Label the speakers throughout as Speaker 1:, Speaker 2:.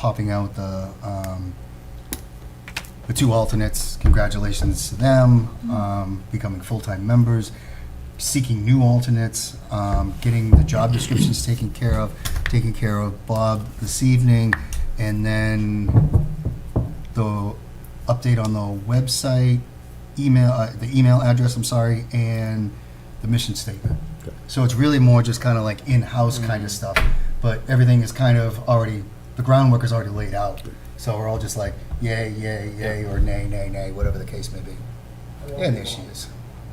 Speaker 1: popping out the two alternates. Congratulations to them, becoming full-time members, seeking new alternates, getting the job descriptions taken care of Bob this evening, and then the update on the website, the email address, and the mission statement.
Speaker 2: Okay.
Speaker 1: So it's really more just kind of like in-house kind of stuff, but everything is kind of already, the groundwork is already laid out. So we're all just like, yay, yay, yay, or nay, nay, nay, whatever the case may be. And there she is.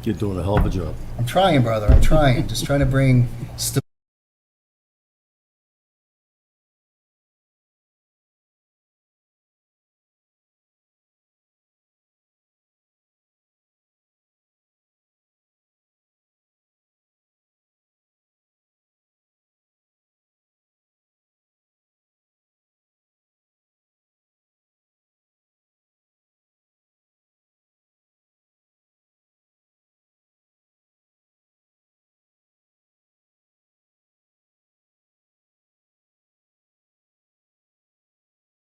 Speaker 2: You're doing a hell of a job.
Speaker 1: I'm trying, brother, I'm trying. Just trying to bring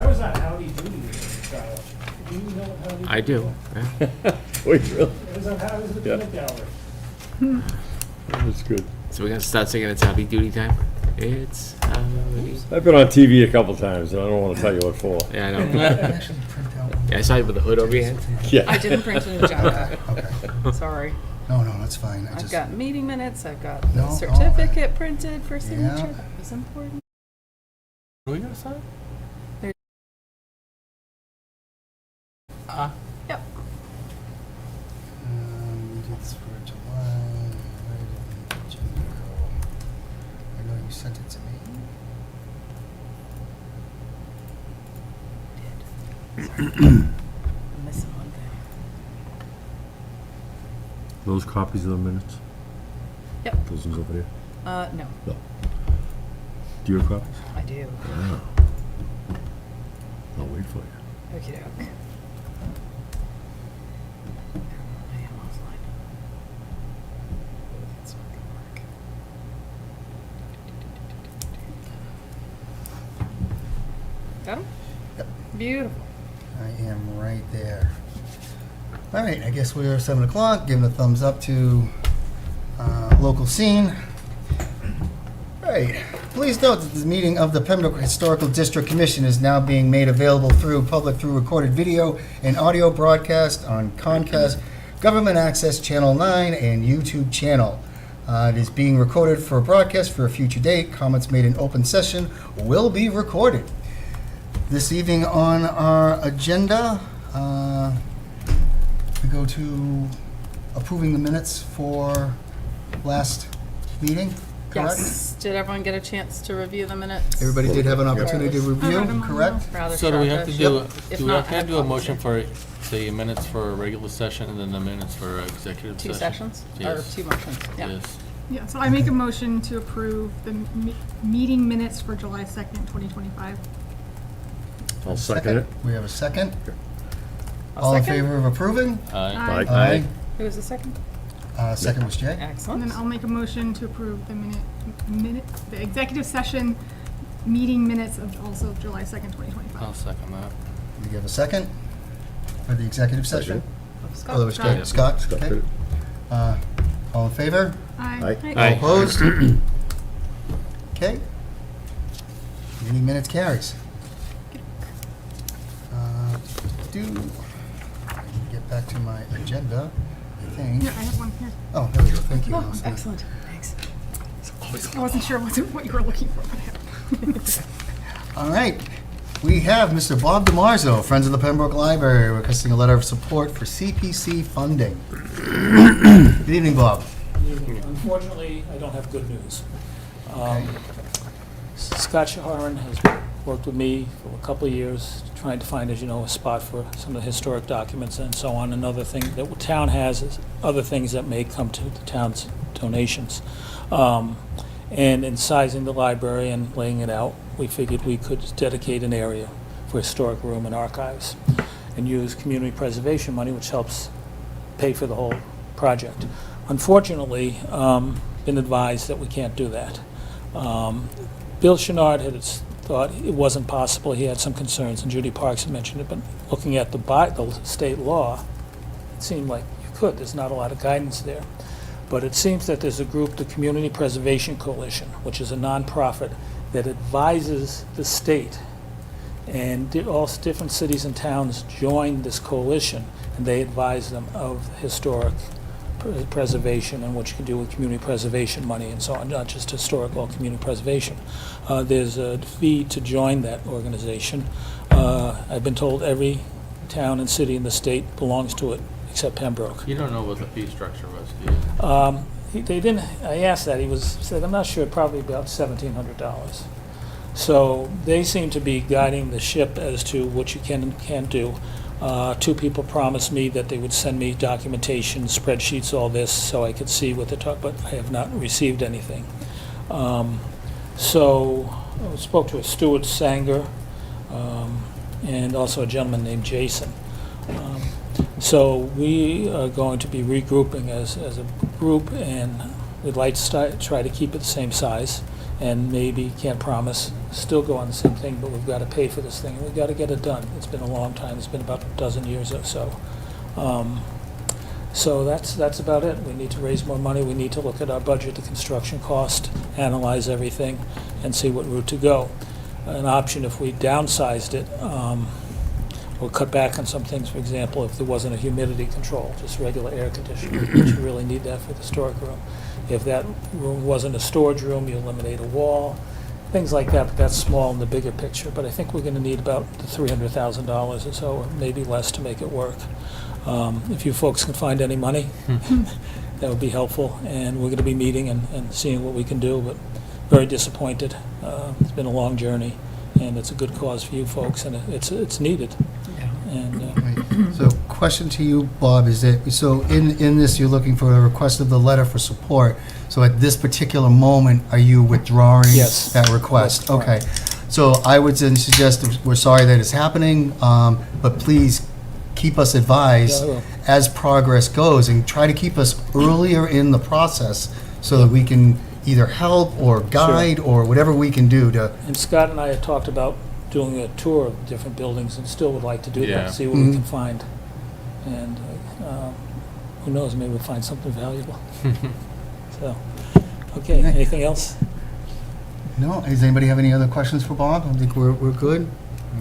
Speaker 3: How was that Howdy Doody tryout? Do you know what Howdy Doody
Speaker 4: I do. Yeah.
Speaker 2: Wait, really?
Speaker 3: It was on Howdy's at the
Speaker 2: Yeah.
Speaker 3: peanut gallery.
Speaker 2: That's good.
Speaker 4: So we're gonna start singing "It's Howdy Doody Time." It's howdy.
Speaker 2: I've been on TV a couple times, and I don't want to tell you what for.
Speaker 4: Yeah, I know.
Speaker 1: actually print out one.
Speaker 4: Yeah, I saw you with the hood over your head.
Speaker 2: Yeah.
Speaker 5: I didn't print an agenda.
Speaker 1: Okay.
Speaker 5: Sorry.
Speaker 1: No, that's fine. I
Speaker 5: I've
Speaker 1: just,
Speaker 5: got meeting minutes. I've got
Speaker 1: No,
Speaker 5: the
Speaker 1: all
Speaker 5: certificate printed for signature.
Speaker 1: Yeah.
Speaker 5: That was important.
Speaker 4: Are we gonna sign?
Speaker 5: Yep.
Speaker 1: It's for July. Where did the agenda go? I know you sent it to me.
Speaker 5: I'm missing one thing.
Speaker 2: Those copies of the minutes?
Speaker 5: Yep.
Speaker 2: Those ones over there?
Speaker 5: No,
Speaker 2: No. Do you have copies?
Speaker 5: I do.
Speaker 2: Yeah. I'll wait for you.
Speaker 5: Okie doke. I am offline. That's not gonna work. Got 'em?
Speaker 1: Yep.
Speaker 5: Beautiful.
Speaker 1: I am right there. All right, I guess we're 7 o'clock. Giving a thumbs up to local scene. All right. Please note that the meeting of the Pembroke Historical District Commission is now being made available through recorded video and audio broadcast on Comcast Government Access Channel 9 and YouTube channel. It is being recorded for broadcast for a future date. Comments made in open session will be recorded. This evening on our agenda, we go to approving the minutes for last meeting, correct?
Speaker 5: Yes. Did everyone get a chance to review the minutes?
Speaker 1: Everybody did have an opportunity to
Speaker 5: I
Speaker 1: review,
Speaker 6: read them all.
Speaker 1: correct?
Speaker 5: Rather
Speaker 6: So do we have to
Speaker 5: sharpish.
Speaker 6: do,
Speaker 5: If
Speaker 6: do we
Speaker 5: not,
Speaker 6: have to
Speaker 5: I
Speaker 6: do a
Speaker 5: have
Speaker 6: motion
Speaker 5: copies.
Speaker 6: for the minutes for a regular session and then the minutes for executive session?
Speaker 5: Two sessions? Or
Speaker 6: Yes.
Speaker 5: two motions? Yeah.
Speaker 6: Yes.
Speaker 3: Yeah, so I make a motion to approve the meeting minutes for July 2nd, 2025.
Speaker 2: I'll second it.
Speaker 1: We have a second.
Speaker 5: I'll
Speaker 1: All in
Speaker 5: second.
Speaker 1: favor of approving?
Speaker 6: Aye.
Speaker 2: Aye.
Speaker 5: Who was the second?
Speaker 1: Second was Jay.
Speaker 3: And
Speaker 5: Excellent.
Speaker 3: then I'll make a motion to approve the executive session meeting minutes of also July 2nd, 2025.
Speaker 6: I'll second that.
Speaker 1: Do you have a second for the executive session?
Speaker 5: Scott.
Speaker 1: Oh, that was Jay. Scott,
Speaker 2: Scott
Speaker 1: okay.
Speaker 2: did it.
Speaker 1: All in favor?
Speaker 3: Aye.
Speaker 2: Aye.
Speaker 1: All opposed? Okay. Meeting minutes carries. Do, I can get back to my agenda, I think.
Speaker 3: Yeah, I have one here.
Speaker 1: Oh, there we go, thank you.
Speaker 5: Oh,
Speaker 1: Allison.
Speaker 5: excellent. Thanks.
Speaker 3: I wasn't sure what you were looking for, but I have.
Speaker 1: All right, we have Mr. Bob DiMarzo, Friends of the Pembroke Library, requesting a letter of support for CPC funding. Good evening, Bob.
Speaker 7: Unfortunately, I don't have good news.
Speaker 1: Okay.
Speaker 7: Scott Shaharan has worked with me for a couple of years, trying to find, as you know, a spot for some of the historic documents and so on. Another thing that the town has is other things that may come to the town's donations. And in sizing the library and laying it out, we figured we could dedicate an area for historic room and archives and use community preservation money, which helps pay for the whole project. Unfortunately, been advised that we can't do that. Bill Chenard had thought it wasn't possible. He had some concerns, and Judy Parks had mentioned it, but looking at the state law, it seemed like you could. There's not a lot of guidance there. But it seems that there's a group, the Community Preservation Coalition, which is a nonprofit that advises the state. And all different cities and towns join this coalition, and they advise them of historic preservation and what you can do with community preservation money and so on, not just historical, community preservation. There's a fee to join that organization. I've been told every town and city in the state belongs to it, except Pembroke.
Speaker 6: You don't know what the fee structure was, do you?
Speaker 7: They didn't, I asked that, said, I'm not sure, probably about $1,700. So they seem to be guiding the ship as to what you can and can't do. Two people promised me that they would send me documentation, spreadsheets, all this, so I could see what they're talking, but I have not received anything. So I spoke to a Stuart Sanger, and also a gentleman named Jason. So we are going to be regrouping as a group, and we'd like to try to keep it the same size, and maybe, can't promise, still go on the same thing, but we've got to pay for this thing, and we've got to get it done. It's been a long time. It's been about a dozen years or so. So that's about it. We need to raise more money. We need to look at our budget, the construction cost, analyze everything, and see what route to go. An option, if we downsized it, we'll cut back on some things. For example, if there wasn't a humidity control, just regular air conditioning, but you really need that for the storage room. If that room wasn't a storage room, you eliminate a wall, things like that, but that's small in the bigger picture. But I think we're going to need about the $300,000 or so, or maybe less, to make it work. If you folks can find any money, that would be helpful. And we're going to be meeting and seeing what we can do, but very disappointed. It's been a long journey, and it's a good cause for you folks, and it's needed. And
Speaker 1: Right. So question to you, Bob, is that, so in this, you're looking for a request of the letter for support. So at this particular moment, are you withdrawing
Speaker 7: Yes.
Speaker 1: that request?
Speaker 7: That's
Speaker 1: Okay.
Speaker 7: correct.
Speaker 1: So I would then suggest, we're sorry that it's happening, but please keep us advised
Speaker 7: Yeah, I will.
Speaker 1: as progress goes, and try to keep us earlier in the process so that we can either help or guide or whatever we can do to,
Speaker 7: And Scott and I had talked about doing a tour of different buildings, and still would like to do
Speaker 6: Yeah.
Speaker 7: that, see what we can find. And who knows, maybe we'll find something valuable. So, okay, anything else?
Speaker 1: no, does anybody have any other questions for Bob? I think we're good.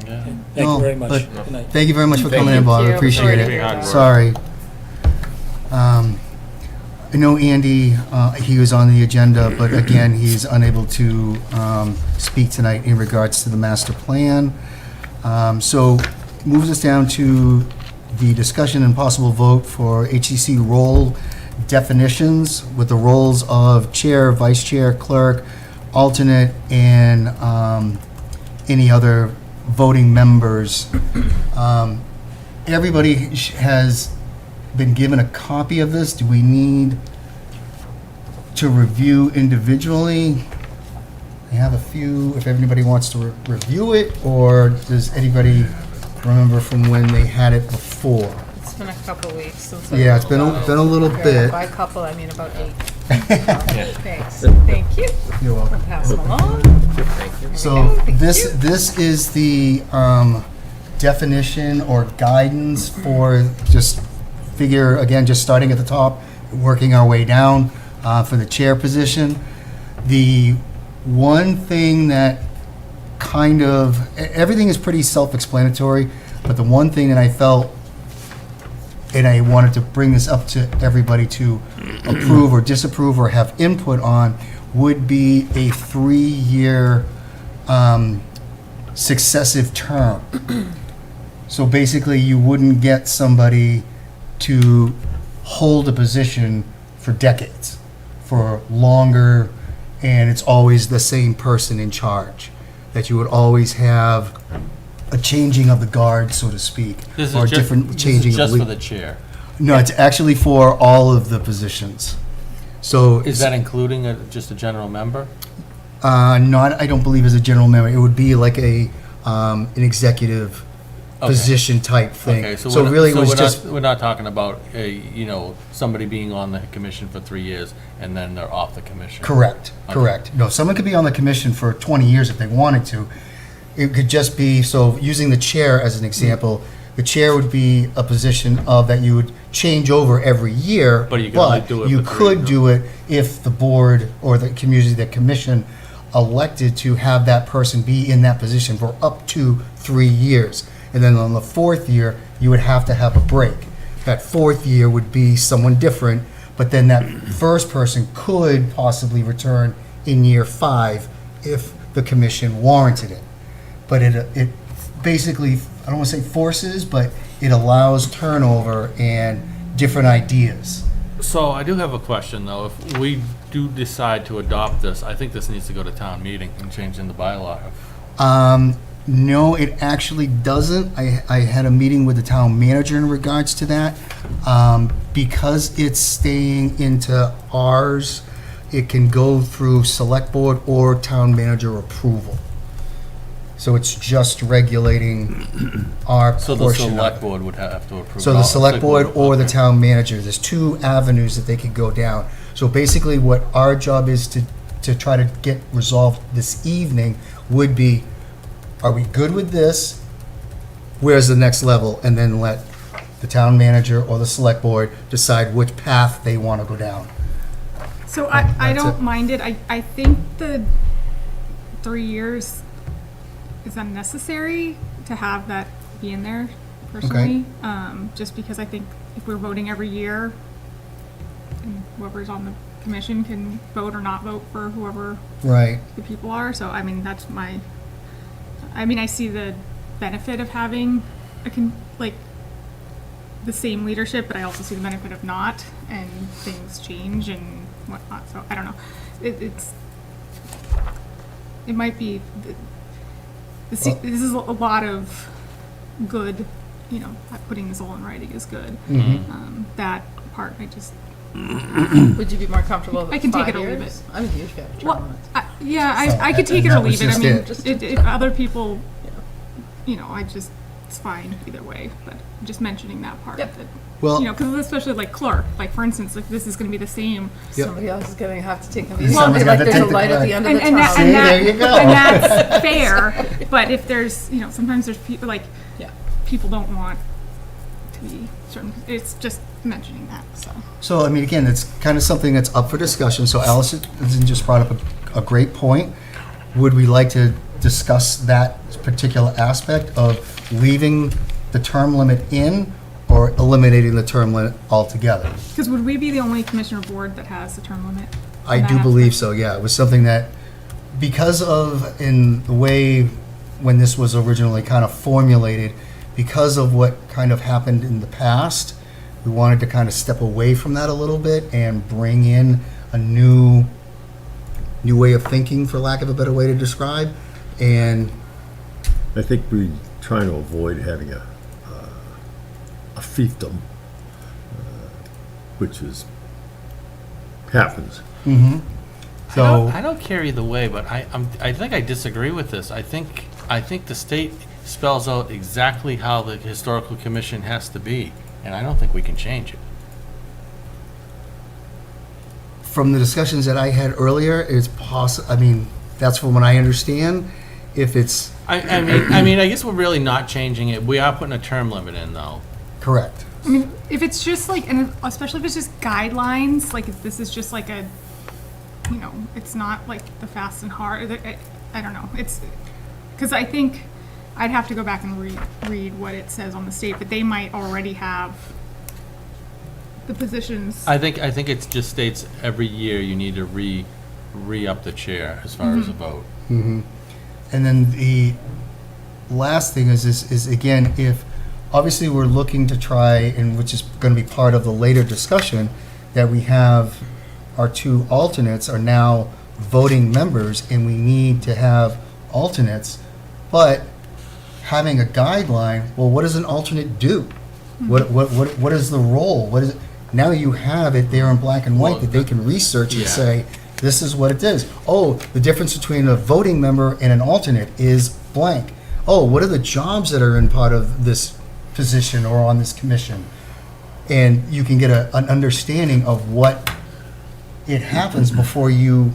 Speaker 6: Yeah.
Speaker 7: Okay, thank
Speaker 1: No,
Speaker 7: you very much.
Speaker 1: but-
Speaker 7: Good night.
Speaker 1: Thank you very much for
Speaker 2: Thank
Speaker 1: coming in,
Speaker 2: you.
Speaker 1: Bob, I
Speaker 5: Thank you.
Speaker 1: appreciate
Speaker 5: Sorry to
Speaker 1: it.
Speaker 5: hear that.
Speaker 1: Sorry. I know Andy, he was on the agenda, but again, he's unable to speak tonight in regards to the master plan. So moves us down to the discussion and possible vote for HCC role definitions with the roles of chair, vice chair, clerk, alternate, and any other voting members. Everybody has been given a copy of this. Do we need to review individually? I have a few, if anybody wants to review it, or does anybody remember from when they had it before?
Speaker 5: It's been a couple weeks since.
Speaker 1: Yeah, it's been a little bit.
Speaker 5: By couple, I mean about 8. Thanks. Thank you.
Speaker 1: You're
Speaker 5: I'll
Speaker 1: welcome.
Speaker 5: pass them along.
Speaker 4: Thank you.
Speaker 1: So
Speaker 5: Thank
Speaker 1: this,
Speaker 5: you.
Speaker 1: this is the definition or guidance for just just starting at the top, working our way down for the chair position. The one thing that everything is pretty self-explanatory, but the one thing that I felt, and I wanted to bring this up to everybody to approve or disapprove or have input on, would be a 3-year successive term. So basically, you wouldn't get somebody to hold a position for decades, for longer, and it's always the same person in charge. That you would always have a changing of the guard, so to speak,
Speaker 6: This
Speaker 1: or
Speaker 6: is just,
Speaker 1: different
Speaker 6: this
Speaker 1: changing
Speaker 6: is just
Speaker 1: of
Speaker 6: for
Speaker 1: the
Speaker 6: the chair.
Speaker 1: No, it's actually for all of the positions. So
Speaker 6: Is that including just a general member?
Speaker 1: not? I don't believe as a general member. It would be like an executive
Speaker 6: Okay.
Speaker 1: position type thing.
Speaker 6: Okay,
Speaker 1: So really, it was just
Speaker 6: we're not talking about somebody being on the commission for 3 years and then they're off the commission.
Speaker 1: correct.
Speaker 6: Okay.
Speaker 1: Correct. No, someone could be on the commission for 20 years if they wanted to. it could just be, so using the chair as an example, the chair would be a position of that you would change over every year.
Speaker 6: But you can only do it
Speaker 1: you
Speaker 6: for 3
Speaker 1: could
Speaker 6: years.
Speaker 1: do it if the board or the community, the commission elected to have that person be in that position for up to 3 years. And then on the 4th year, you would have to have a break. That 4th year would be someone different, but then that first person could possibly return in year 5 if the commission warranted it. But it basically, I don't want to say forces, but it allows turnover and different ideas.
Speaker 6: So I do have a question, though. If we do decide to adopt this, I think this needs to go to town meeting and change in the bylaw.
Speaker 1: No, it actually doesn't. I had a meeting with the town manager in regards to that. Because it's staying into ours, it can go through select board or town manager approval. So it's just regulating our
Speaker 6: So the
Speaker 1: portion of
Speaker 6: select
Speaker 1: it.
Speaker 6: board would have to approve.
Speaker 1: So the select board or the
Speaker 6: okay.
Speaker 1: town manager, there's 2 avenues that they could go down. So basically what our job is to try to get resolved this evening would be, are we good with this? Where's the next level? And then let the town manager or the select board decide which path they want to go down.
Speaker 3: So I
Speaker 1: That's
Speaker 3: don't
Speaker 1: it.
Speaker 3: mind it. I think the 3 years is unnecessary to have that be in there personally. Just because I think if we're voting every year, and whoever's on the commission can vote or not vote for whoever
Speaker 1: Right.
Speaker 3: the people are. So, I mean, that's my, I mean, I see the benefit of having like the same leadership, but I also see the benefit of not, and things change and whatnot. So I don't know. It might be, this is a lot of good, putting this all in writing is good. That part,
Speaker 5: Would you be more comfortable with
Speaker 3: I can take
Speaker 5: 5
Speaker 3: it or leave
Speaker 5: years? I'm a huge fan of term
Speaker 3: well,
Speaker 5: limits.
Speaker 3: I could take it or
Speaker 1: that was
Speaker 3: leave it. I
Speaker 1: just
Speaker 3: mean,
Speaker 1: it.
Speaker 5: Just-
Speaker 3: if other people, it's fine either way, but just mentioning that part.
Speaker 5: Yep.
Speaker 3: That,
Speaker 1: Well-
Speaker 3: because especially like clerk, like for instance, like this is going to be the same.
Speaker 1: Yep.
Speaker 5: Somebody else is going to have to take the
Speaker 1: Well,
Speaker 5: lead.
Speaker 1: someone's
Speaker 5: Like
Speaker 1: got to
Speaker 5: there's a
Speaker 1: take the
Speaker 5: light at the
Speaker 1: credit.
Speaker 5: end of the
Speaker 3: And that,
Speaker 5: tunnel.
Speaker 3: and that,
Speaker 1: there you go.
Speaker 3: and that's fair, but if there's, sometimes there's people, like,
Speaker 5: Yeah.
Speaker 3: people don't want to be certain, it's just mentioning that, so.
Speaker 1: So, I mean, again, it's kind of something that's up for discussion. So Allison just brought up a great point. Would we like to discuss that particular aspect of leaving the term limit in or eliminating the term limit altogether?
Speaker 3: Because would we be the only commissioner board that has the term limit?
Speaker 1: I
Speaker 3: on
Speaker 1: do
Speaker 3: that
Speaker 1: believe
Speaker 3: aspect?
Speaker 1: so, yeah. It was something that, because of, in the way when this was originally kind of formulated, because of what kind of happened in the past, we wanted to kind of step away from that a little bit and bring in a new way of thinking, for lack of a better way to describe. And
Speaker 2: I think we're trying to avoid having a fiefdom, which happens.
Speaker 1: so,
Speaker 6: I don't care either way, but I think I disagree with this. I think the state spells out exactly how the historical commission has to be, and I don't think we can change it.
Speaker 1: from the discussions that I had earlier, it's possible, I mean, that's from what I understand. If it's
Speaker 6: I mean, I guess we're really not changing it. We are putting a term limit in, though.
Speaker 1: correct.
Speaker 3: I mean, if it's just like, and especially if it's just guidelines, like if this is just like a, it's not like the fast and hard, I don't know. It's, because I think I'd have to go back and read what it says on the state, but they might already have the positions.
Speaker 6: I think it just states every year you need to re-up the chair as far as a vote.
Speaker 1: And then the last thing is again, if obviously we're looking to try, and which is going to be part of the later discussion, that we have our 2 alternates are now voting members, and we need to have alternates, but having a guideline, well, what does an alternate do? What is the role? What is it? Now you have it there in black and white
Speaker 6: Well,
Speaker 1: that they can research and
Speaker 6: yeah.
Speaker 1: say, this is what it is. Oh, the difference between a voting member and an alternate is blank. Oh, what are the jobs that are in part of this position or on this commission? And you can get an understanding of what it happens before you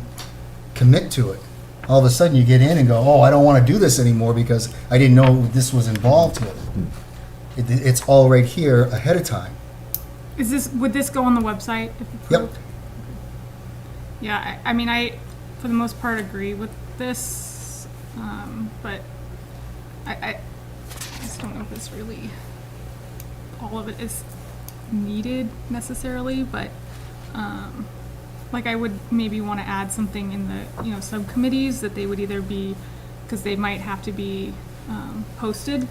Speaker 1: commit to it. all of a sudden you get in and go, oh, I don't want to do this anymore because I didn't know this was involved with it. It's all right here ahead of time.
Speaker 3: Would this go on the website if
Speaker 1: Yep.
Speaker 3: approved? Yeah, I mean, I, for the most part, agree with this, but I just don't know if it's really, all of it is needed necessarily, but, like, I would maybe want to add something in the, subcommittees that they would either be, because they might have to be posted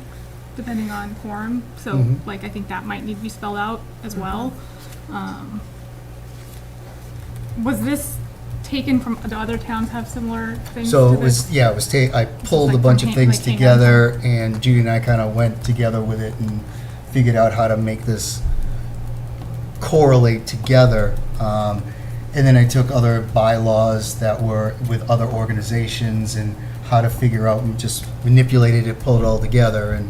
Speaker 3: depending on quorum, so, like, I think that might need to be spelled out as well. Was this taken from, do other towns have similar things
Speaker 1: So
Speaker 3: to
Speaker 1: it was,
Speaker 3: this?
Speaker 1: I pulled a
Speaker 3: like
Speaker 1: bunch of
Speaker 3: from
Speaker 1: things
Speaker 3: like Hingham.
Speaker 1: together, and Judy and I kind of went together with it and figured out how to make this correlate together. And then I took other bylaws that were with other organizations and how to figure out, and just manipulated it, pulled it all together, and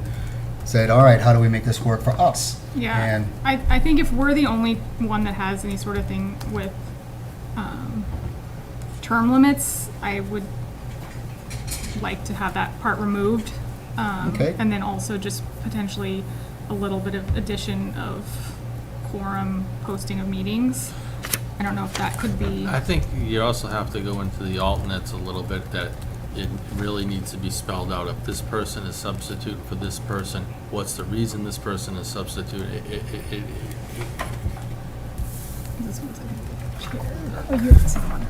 Speaker 1: said, all right, how do we make this work for us?
Speaker 3: Yeah,
Speaker 1: And
Speaker 3: I think if we're the only one that has any sort of thing with term limits, I would like to have that part removed.
Speaker 1: Okay.
Speaker 3: And then also just potentially a little bit of addition of quorum posting of meetings. I don't know if that could be,
Speaker 6: I think you also have to go into the alternates a little bit, that it really needs to be spelled out. If this person is substitute for this person, what's the reason this person is substitute?
Speaker 3: this one's like chair. Oh, you have the same one.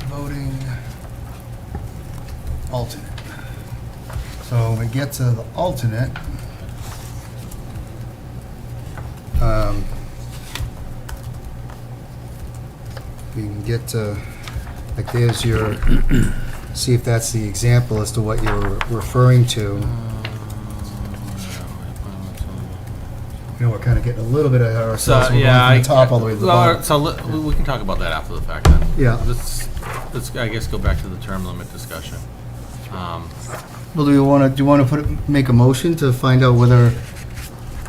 Speaker 1: voting alternate. So when we get to the alternate, we can get to, like, there's your, see if that's the example as to what you're referring to. We're kind of getting a little bit ahead of ourselves.
Speaker 6: So,
Speaker 1: We're going
Speaker 6: yeah,
Speaker 1: from the top all the way to the bottom.
Speaker 6: so we can talk about that after the fact then.
Speaker 1: Yeah.
Speaker 6: Let's, I guess, go back to the term limit discussion.
Speaker 1: Well, do you want to make a motion to find out whether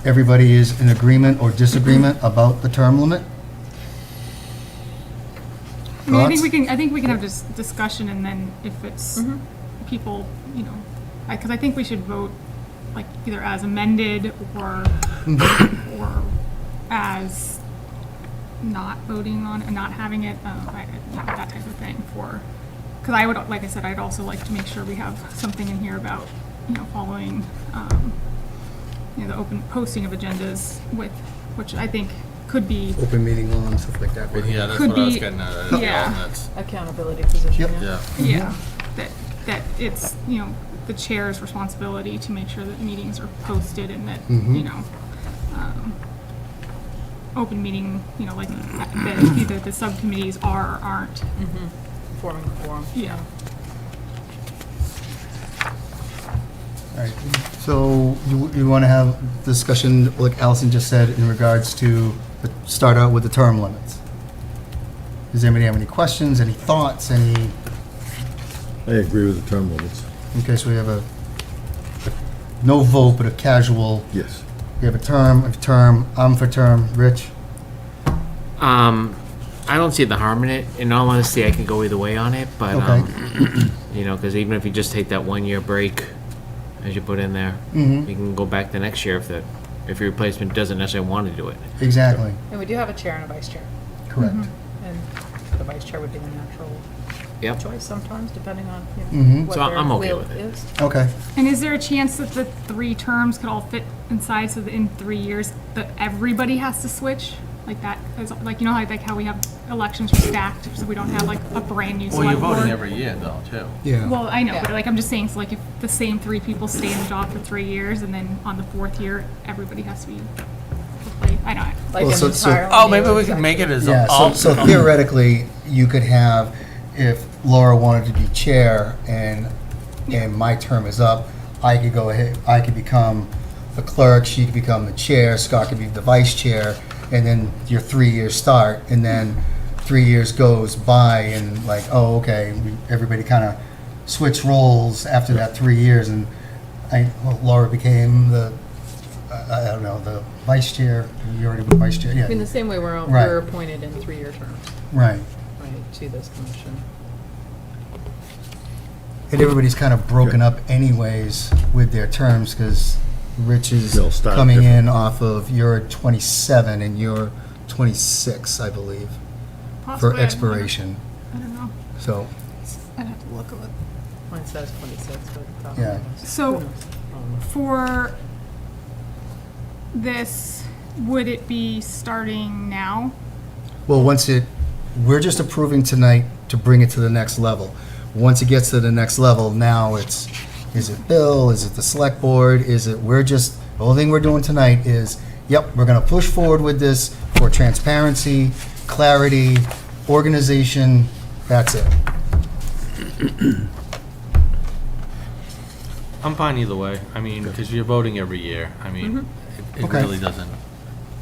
Speaker 1: everybody is in agreement or disagreement about the term limit?
Speaker 3: I mean,
Speaker 1: Thoughts?
Speaker 3: I think we can have this discussion, and then if it's people, because I think we should vote like either as amended or as not voting on and not having it, that type of thing for, because I would, like I said, I'd also like to make sure we have something in here about, following, the open posting of agendas with, which I think could be,
Speaker 1: Open meeting law and stuff like that. right?
Speaker 6: Yeah, that's
Speaker 3: Could
Speaker 6: what I was
Speaker 3: be-
Speaker 6: getting at.
Speaker 3: yeah.
Speaker 6: Alternates.
Speaker 5: Accountability position,
Speaker 1: Yep.
Speaker 5: yeah.
Speaker 6: Yeah.
Speaker 3: yeah, that it's, the chair's responsibility to make sure that meetings are posted and that, open meeting, like, that either the subcommittees are or aren't.
Speaker 5: Forming a quorum.
Speaker 3: Yeah.
Speaker 1: All right, so you want to have discussion, like Allison just said, in regards to, start out with the term limits. Does anybody have any questions, any thoughts, any,
Speaker 2: I agree with the term limits.
Speaker 1: okay, so we have a no vote, but a casual,
Speaker 2: Yes.
Speaker 1: we have a term, I'm for term, Rich?
Speaker 4: I don't see the harm in it. In all honesty, I can go either way on it, but,
Speaker 1: Okay.
Speaker 4: because even if you just take that 1 year break, as you put in there, you can go back the next year if your replacement doesn't necessarily want to do it.
Speaker 1: Exactly,
Speaker 5: And we do have a chair and a vice chair,
Speaker 1: correct.
Speaker 5: and the vice chair would be the natural
Speaker 4: Yep.
Speaker 5: choice sometimes, depending on,
Speaker 1: Mhm.
Speaker 5: what
Speaker 4: So I'm
Speaker 5: their
Speaker 4: okay
Speaker 5: will
Speaker 4: with it.
Speaker 5: is.
Speaker 1: Okay,
Speaker 3: And is there a chance that the 3 terms could all fit inside, so that in 3 years, that everybody has to switch? Like that, like, how we have elections are stacked, so we don't have like a brand new
Speaker 6: Well, you're
Speaker 3: select board?
Speaker 6: voting every year though, too.
Speaker 1: yeah.
Speaker 3: Well, I know,
Speaker 5: Yeah.
Speaker 3: but like, I'm just saying, so like, if the same 3 people stay in the job for 3 years, and then on the 4th year, everybody has to be replaced, I know.
Speaker 5: Like
Speaker 1: Well,
Speaker 5: an
Speaker 1: so-
Speaker 5: entirely
Speaker 6: Oh, maybe
Speaker 5: new
Speaker 6: we can make it as
Speaker 1: Yeah,
Speaker 6: all.
Speaker 1: so theoretically, you could have, if Laura wanted to be chair and my term is up, I could go ahead, I could become the clerk, she could become the chair, Scott could be the vice chair, and then your 3 years start, and then 3 years goes by, and like, oh, okay, everybody kind of switched roles after that 3 years, and Laura became the, I don't know, the vice chair, you already were vice chair,
Speaker 5: In
Speaker 1: yeah,
Speaker 5: the same way we're
Speaker 1: Right.
Speaker 5: appointed in 3-year terms,
Speaker 1: right.
Speaker 5: right, to this commission.
Speaker 1: And everybody's kind of broken up anyways with their terms, because Rich is
Speaker 2: They'll start
Speaker 1: coming in
Speaker 2: different.
Speaker 1: off of, you're 27 and you're 26, I believe,
Speaker 3: Possibly,
Speaker 1: for expiration.
Speaker 3: I don't know.
Speaker 1: So,
Speaker 3: I'd have to look at it.
Speaker 5: Mine says 26, but.
Speaker 1: Yeah.
Speaker 3: So for this, would it be starting now?
Speaker 1: well, we're just approving tonight to bring it to the next level. Once it gets to the next level, now it's, is it Bill, is it the select board, the whole thing we're doing tonight is, yep, we're gonna push forward with this for transparency, clarity, organization, that's it.
Speaker 6: I'm fine either way. I mean, because you're voting every year. I mean, it
Speaker 1: Okay.
Speaker 6: really doesn't.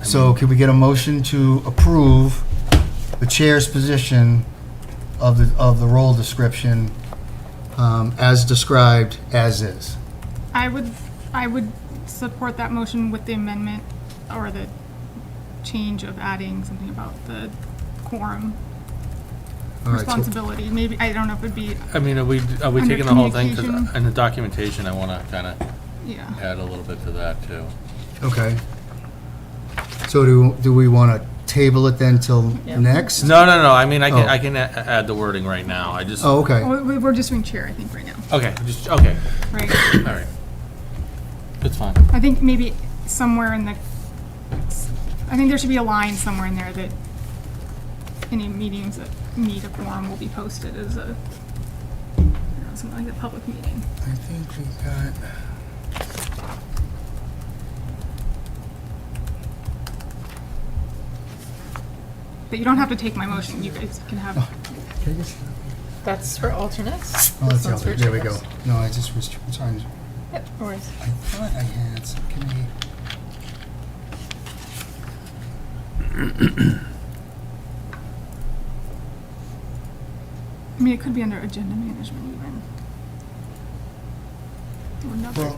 Speaker 1: So can we get a motion to approve the chair's position of the role description as described as is?
Speaker 3: I would support that motion with the amendment or the change of adding something about the quorum
Speaker 1: All right, so-
Speaker 3: responsibility. Maybe, I don't know if it'd be,
Speaker 6: I mean, are we
Speaker 3: Under
Speaker 6: taking the whole thing? 'Cause
Speaker 3: communication.
Speaker 6: in the documentation, I want to kind of
Speaker 3: yeah.
Speaker 6: add a little bit to that too.
Speaker 1: Okay. So do we want to table it then till
Speaker 5: Yeah.
Speaker 1: next?
Speaker 6: No. I mean, I
Speaker 1: Oh.
Speaker 6: can add the wording right now. I just.
Speaker 1: Oh, okay.
Speaker 3: We're just doing chair, I think, right now,
Speaker 6: Okay, just, okay,
Speaker 3: right?
Speaker 6: all right. It's fine.
Speaker 3: I think maybe somewhere in I think there should be a line somewhere in there that any meetings that need a quorum will be posted as a, something like a public meeting.
Speaker 1: I think we got,
Speaker 3: But you don't have to take my motion, you guys can have,
Speaker 1: can I just,
Speaker 5: That's for alternates?
Speaker 1: oh,
Speaker 5: This
Speaker 1: that's
Speaker 5: one's for
Speaker 1: there we go.
Speaker 5: chairs.
Speaker 1: No, I just was trying to,
Speaker 5: Yep, no worries.
Speaker 1: I thought I had some committee.
Speaker 3: I mean, it could be under agenda management even. Or another.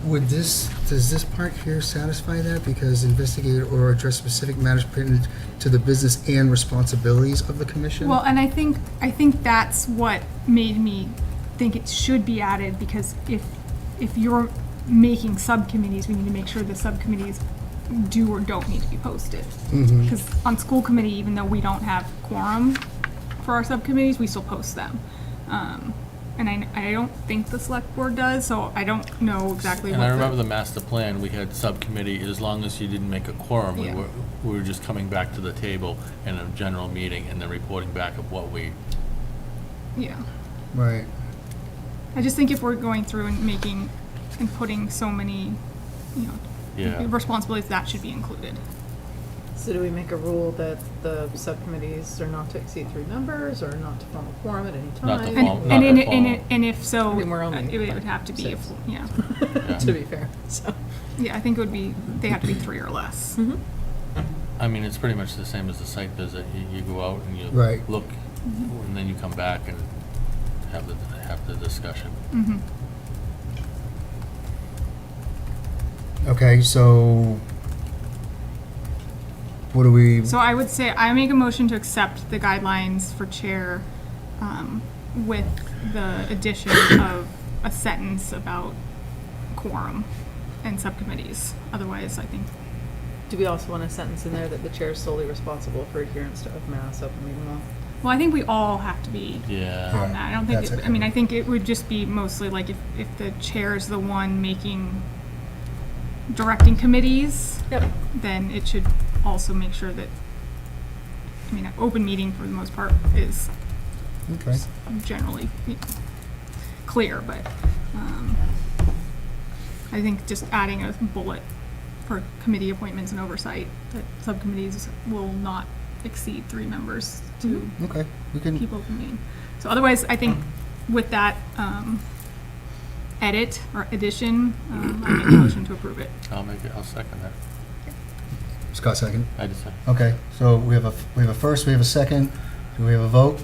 Speaker 1: Well, does this part here satisfy that? Because investigate or address specific matters pertinent to the business and responsibilities of the commission?
Speaker 3: Well, and I think that's what made me think it should be added, because if you're making subcommittees, we need to make sure the subcommittees do or don't need to be posted. Because on school committee, even though we don't have quorum for our subcommittees, we still post them. And I don't think the select board does, so I don't know exactly
Speaker 6: And
Speaker 3: what
Speaker 6: I remember the master plan, we had subcommittee, as long as you didn't make a quorum,
Speaker 3: Yeah.
Speaker 6: we were just coming back to the table in a general meeting and then reporting back of what we,
Speaker 3: Yeah.
Speaker 1: Right.
Speaker 3: I just think if we're going through and making, and putting so many,
Speaker 6: yeah.
Speaker 3: responsibilities, that should be included.
Speaker 5: So do we make a rule that the subcommittees are not to exceed 3 members, or not to form a quorum at any
Speaker 6: Not to
Speaker 5: time?
Speaker 6: form-
Speaker 3: And,
Speaker 6: not
Speaker 3: and,
Speaker 6: to
Speaker 3: and,
Speaker 6: follow.
Speaker 3: and if so,
Speaker 5: I mean, we're only,
Speaker 3: it would have to be, if,
Speaker 5: 6.
Speaker 3: yeah.
Speaker 5: To be fair, so.
Speaker 3: Yeah, I think it would be, they have to be 3 or less.
Speaker 6: I mean, it's pretty much the same as the site visit. You go out and you
Speaker 1: Right.
Speaker 6: look, and then you come back and have the discussion.
Speaker 3: Mhm.
Speaker 1: Okay, so what do we,
Speaker 3: So I would say, I make a motion to accept the guidelines for chair, with the addition of a sentence about quorum and subcommittees. Otherwise, I think,
Speaker 5: Do we also want a sentence in there that the chair is solely responsible for adherence to open mass, open meeting law?
Speaker 3: well, I think we all have to be
Speaker 6: Yeah.
Speaker 3: on that. I don't think,
Speaker 1: That's
Speaker 3: it-
Speaker 1: okay.
Speaker 3: I mean, I think it would just be mostly like if the chair is the one directing committees,
Speaker 5: Yep.
Speaker 3: then it should also make sure that, I mean, an open meeting for the most part is
Speaker 1: okay,
Speaker 3: generally clear, but I think just adding a bullet for committee appointments and oversight, that subcommittees will not exceed 3 members to
Speaker 1: okay, we can,
Speaker 3: keep open meeting. So otherwise, I think with that edit or addition, I make a motion to approve it.
Speaker 6: I'll second that.
Speaker 1: Scott second.
Speaker 6: I just said.
Speaker 1: Okay, so we have a first, we have a second, do we have a vote?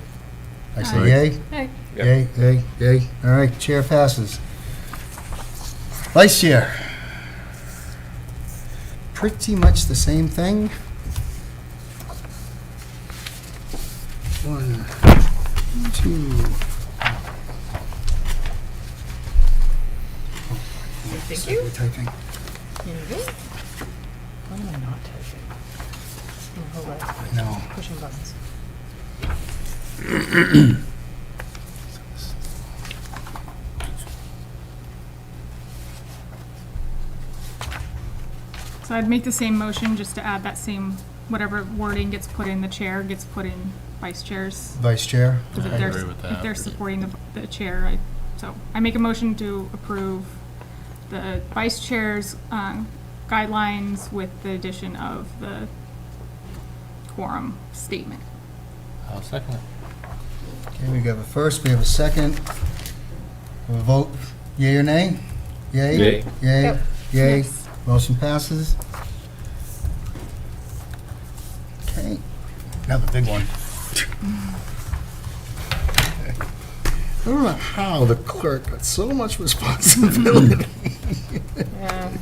Speaker 1: I say
Speaker 3: Aye.
Speaker 1: yay?
Speaker 5: Hey,
Speaker 1: Yay, yay, yay. All right, chair passes. Vice chair. Pretty much the same thing. 1, 2,
Speaker 5: Thank you.
Speaker 1: Typing.
Speaker 5: Here you go. When am I not typing? Oh, hold on.
Speaker 1: No.
Speaker 5: Pushing buttons.
Speaker 3: So I'd make the same motion just to add that same, whatever wording gets put in the chair, gets put in vice chairs.
Speaker 1: Vice Chair?
Speaker 3: Because
Speaker 6: I
Speaker 3: if they're,
Speaker 6: agree with that.
Speaker 3: if they're supporting the chair, so I make a motion to approve the vice chair's guidelines with the addition of the quorum statement.
Speaker 6: I'll second it.
Speaker 1: Okay, we have a first, we have a second. We'll vote yea or nay? Yay?
Speaker 4: Yay.
Speaker 1: Yay?
Speaker 5: Yep.
Speaker 1: Yay?
Speaker 3: Yes.
Speaker 1: Motion passes. Okay, now the big one. I don't know how the clerk got so much responsibility.
Speaker 5: Yeah.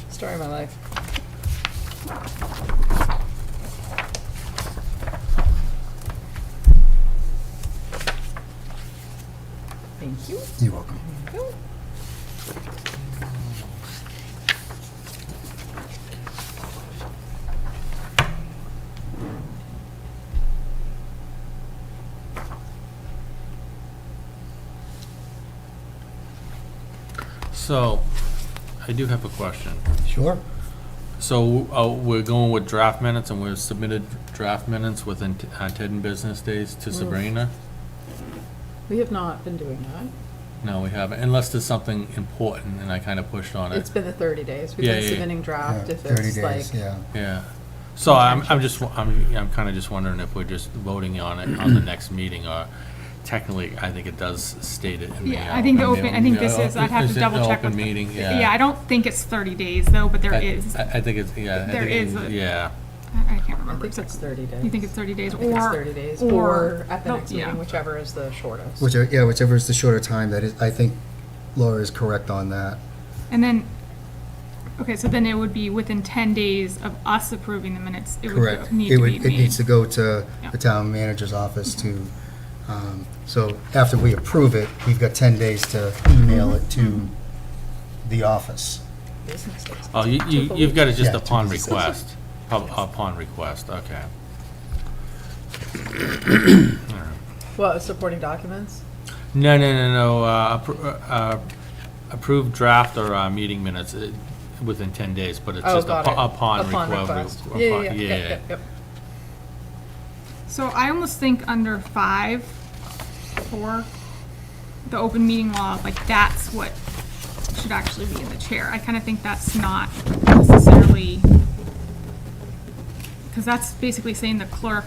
Speaker 5: Story of my life. Thank you.
Speaker 1: You're welcome.
Speaker 5: Thank you.
Speaker 6: So, I do have a question.
Speaker 1: Sure.
Speaker 6: So, we're going with draft minutes, and we've submitted draft minutes within 10 business days to Sabrina?
Speaker 5: We have not been doing that.
Speaker 6: No, we haven't, unless there's something important, and I kind of pushed on
Speaker 5: It's
Speaker 6: it.
Speaker 5: been the 30 days. We've
Speaker 6: Yeah,
Speaker 5: been
Speaker 6: yeah, yeah.
Speaker 5: submitting draft
Speaker 1: Yeah,
Speaker 5: if
Speaker 1: 30
Speaker 5: it's
Speaker 1: days,
Speaker 5: like.
Speaker 1: yeah.
Speaker 6: Yeah. So I'm kind of just wondering if we're just voting on it on the next meeting, or technically, I think it does state it in the.
Speaker 3: Yeah, I think the
Speaker 6: in
Speaker 3: open, I think this
Speaker 6: yeah,
Speaker 3: is, I'd have
Speaker 6: is
Speaker 3: to
Speaker 6: it
Speaker 3: double check.
Speaker 6: Open
Speaker 3: with-
Speaker 6: meeting,
Speaker 3: Yeah,
Speaker 6: yeah.
Speaker 3: I don't think it's 30 days though, but there
Speaker 6: I-
Speaker 3: is.
Speaker 6: I think it's, yeah. I
Speaker 3: There
Speaker 6: think
Speaker 3: is
Speaker 6: it-
Speaker 3: a-
Speaker 6: Yeah.
Speaker 3: I can't
Speaker 5: I
Speaker 3: remember.
Speaker 5: think it's 30 days.
Speaker 3: You think it's 30 days
Speaker 5: I think it's
Speaker 3: or?
Speaker 5: 30 days, or at the
Speaker 3: no,
Speaker 5: next
Speaker 3: yeah.
Speaker 5: meeting, whichever is the shortest.
Speaker 1: Whichever is the shorter time, that is, I think Laura is correct on that.
Speaker 3: And then, okay, so then it would be within 10 days of us approving the minutes. It would
Speaker 1: Correct.
Speaker 3: need
Speaker 1: It
Speaker 3: to
Speaker 1: would,
Speaker 3: be
Speaker 1: it
Speaker 3: made.
Speaker 1: needs to go to
Speaker 3: Yeah.
Speaker 1: the town manager's office to, so after we approve it, we've got 10 days to email it to the office.
Speaker 5: Business days.
Speaker 6: Oh, you've got it just
Speaker 1: Yeah,
Speaker 6: upon
Speaker 1: 2 business days.
Speaker 6: request. Upon request, okay.
Speaker 5: What, supporting documents?
Speaker 6: No. Approved draft or meeting minutes within 10 days, but it's
Speaker 5: Oh,
Speaker 6: just
Speaker 5: got it.
Speaker 6: upon
Speaker 5: Upon
Speaker 6: request.
Speaker 5: request. Yeah. Yep.
Speaker 3: So I almost think under 5, 4, the open meeting law, like that's what should actually be in the chair. I kind of think that's not necessarily, because that's basically saying the clerk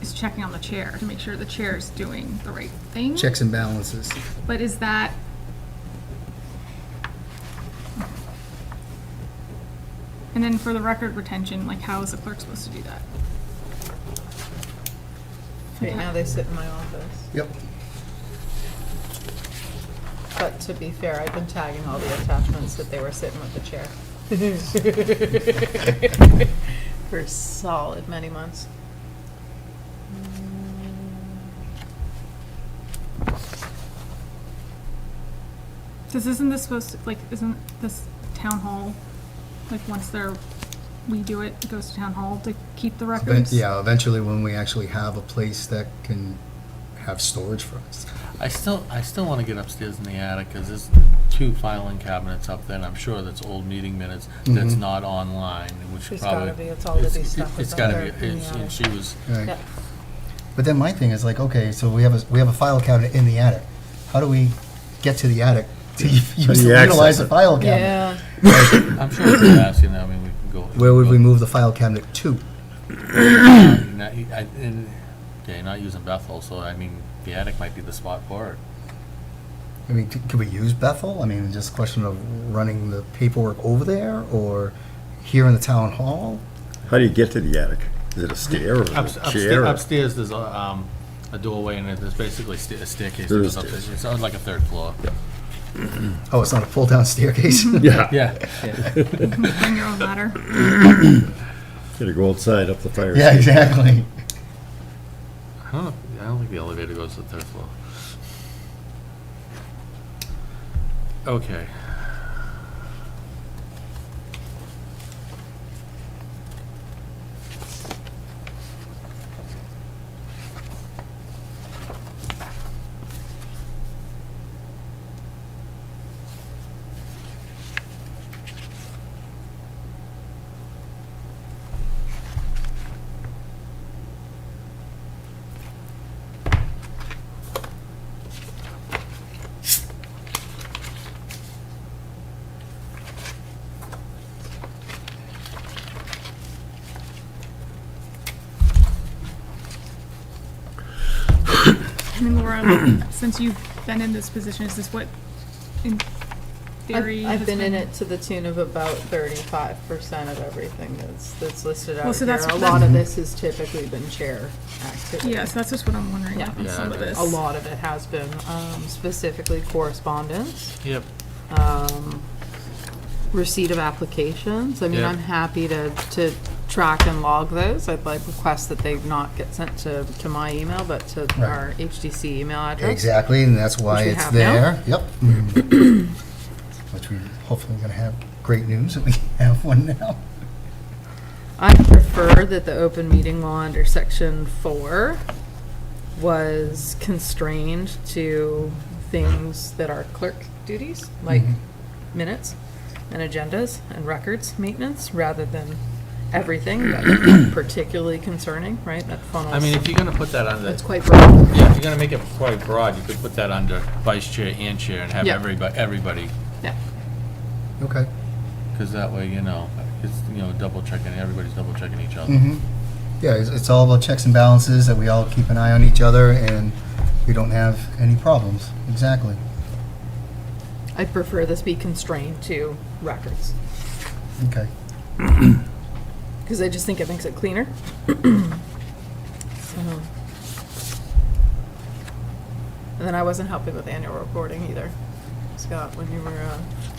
Speaker 3: is checking on the chair to make sure the chair is doing the right thing.
Speaker 1: Checks and balances.
Speaker 3: But is that? And then for the record retention, like how is the clerk supposed to do that?
Speaker 5: Right now, they sit in my office.
Speaker 1: Yep.
Speaker 5: But to be fair, I've been tagging all the attachments that they were sitting with the chair. For a solid many months.
Speaker 3: Because isn't this supposed to, like, isn't this town hall, like, once we do it, it goes to town hall to keep the records?
Speaker 1: Yeah, eventually when we actually have a place that can have storage for us.
Speaker 6: I still want to get upstairs in the attic, because there's 2 filing cabinets up there, and I'm sure that's old meeting minutes that's not online, which
Speaker 5: It's
Speaker 6: probably.
Speaker 5: gotta be, it's all Libby's stuff
Speaker 6: It's
Speaker 5: is up
Speaker 6: gotta
Speaker 5: there
Speaker 6: be,
Speaker 5: in the
Speaker 6: and
Speaker 5: attic.
Speaker 6: she was,
Speaker 1: Right.
Speaker 5: Yeah.
Speaker 1: But then my thing is like, okay, so we have a file cabinet in the attic. How do we get to the attic to utilize the
Speaker 2: access it?
Speaker 1: file cabinet?
Speaker 5: Yeah,
Speaker 6: I'm sure we could ask, I mean, we can go.
Speaker 1: Where would we move the file cabinet to?
Speaker 6: You're not using Bethel, so I mean, the attic might be the spot for it.
Speaker 1: I mean, could we use Bethel? I mean, just a question of running the paperwork over there or here in the town hall?
Speaker 2: How do you get to the attic? Is it a stair or a chair?
Speaker 6: Upstairs, there's a doorway, and there's basically a staircase.
Speaker 2: There
Speaker 6: that
Speaker 2: is
Speaker 6: goes up
Speaker 2: stairs.
Speaker 6: there. It's on like a 3rd floor.
Speaker 1: Oh, it's not a pull-down staircase?
Speaker 2: Yeah.
Speaker 6: Yeah.
Speaker 3: Bring your own ladder.
Speaker 2: Gotta go outside up the fire.
Speaker 1: Yeah,
Speaker 2: escape.
Speaker 1: exactly.
Speaker 6: I don't think the elevator goes to the 3rd floor. Okay.
Speaker 3: I mean, Laura, since you've been in this position, is this what, in theory?
Speaker 5: I've
Speaker 3: has
Speaker 5: been in it to the tune of about 35% of everything that's listed out
Speaker 3: Well, so
Speaker 5: here.
Speaker 3: that's-
Speaker 5: A lot of this has typically been chair activity.
Speaker 3: Yes, that's just what I'm wondering
Speaker 5: Yeah.
Speaker 3: about with some of
Speaker 6: Yeah,
Speaker 3: this.
Speaker 5: A lot of it has been, specifically correspondence,
Speaker 6: Yep.
Speaker 5: receipt of applications. I mean,
Speaker 6: Yeah.
Speaker 5: I'm happy to track and log those. I'd like request that they not get sent to my email, but to
Speaker 1: Right.
Speaker 5: our HDC email address.
Speaker 1: Exactly, and that's why
Speaker 5: Which we
Speaker 1: it's
Speaker 5: have now.
Speaker 1: there. Yep. Which we hopefully going to have great news that we have one now.
Speaker 5: I prefer that the open meeting law under section 4 was constrained to things that are clerk duties, like minutes and agendas and records maintenance, rather than everything that's particularly concerning, right? That funnels.
Speaker 6: I mean, if you're gonna put that under,
Speaker 5: It's quite broad.
Speaker 6: yeah, if you're gonna make it quite broad, you could put that under vice chair and chair and have
Speaker 5: Yeah.
Speaker 6: everybody,
Speaker 5: Yeah.
Speaker 1: Okay.
Speaker 6: because that way, it's, double checking, everybody's double checking each other.
Speaker 1: Mm-hmm. Yeah, it's all about checks and balances, that we all keep an eye on each other, and we don't have any problems. Exactly.
Speaker 5: I'd prefer this be constrained to records,
Speaker 1: Okay.
Speaker 5: because I just think it makes it cleaner. So. And then I wasn't helping with annual reporting either, Scott, when you were,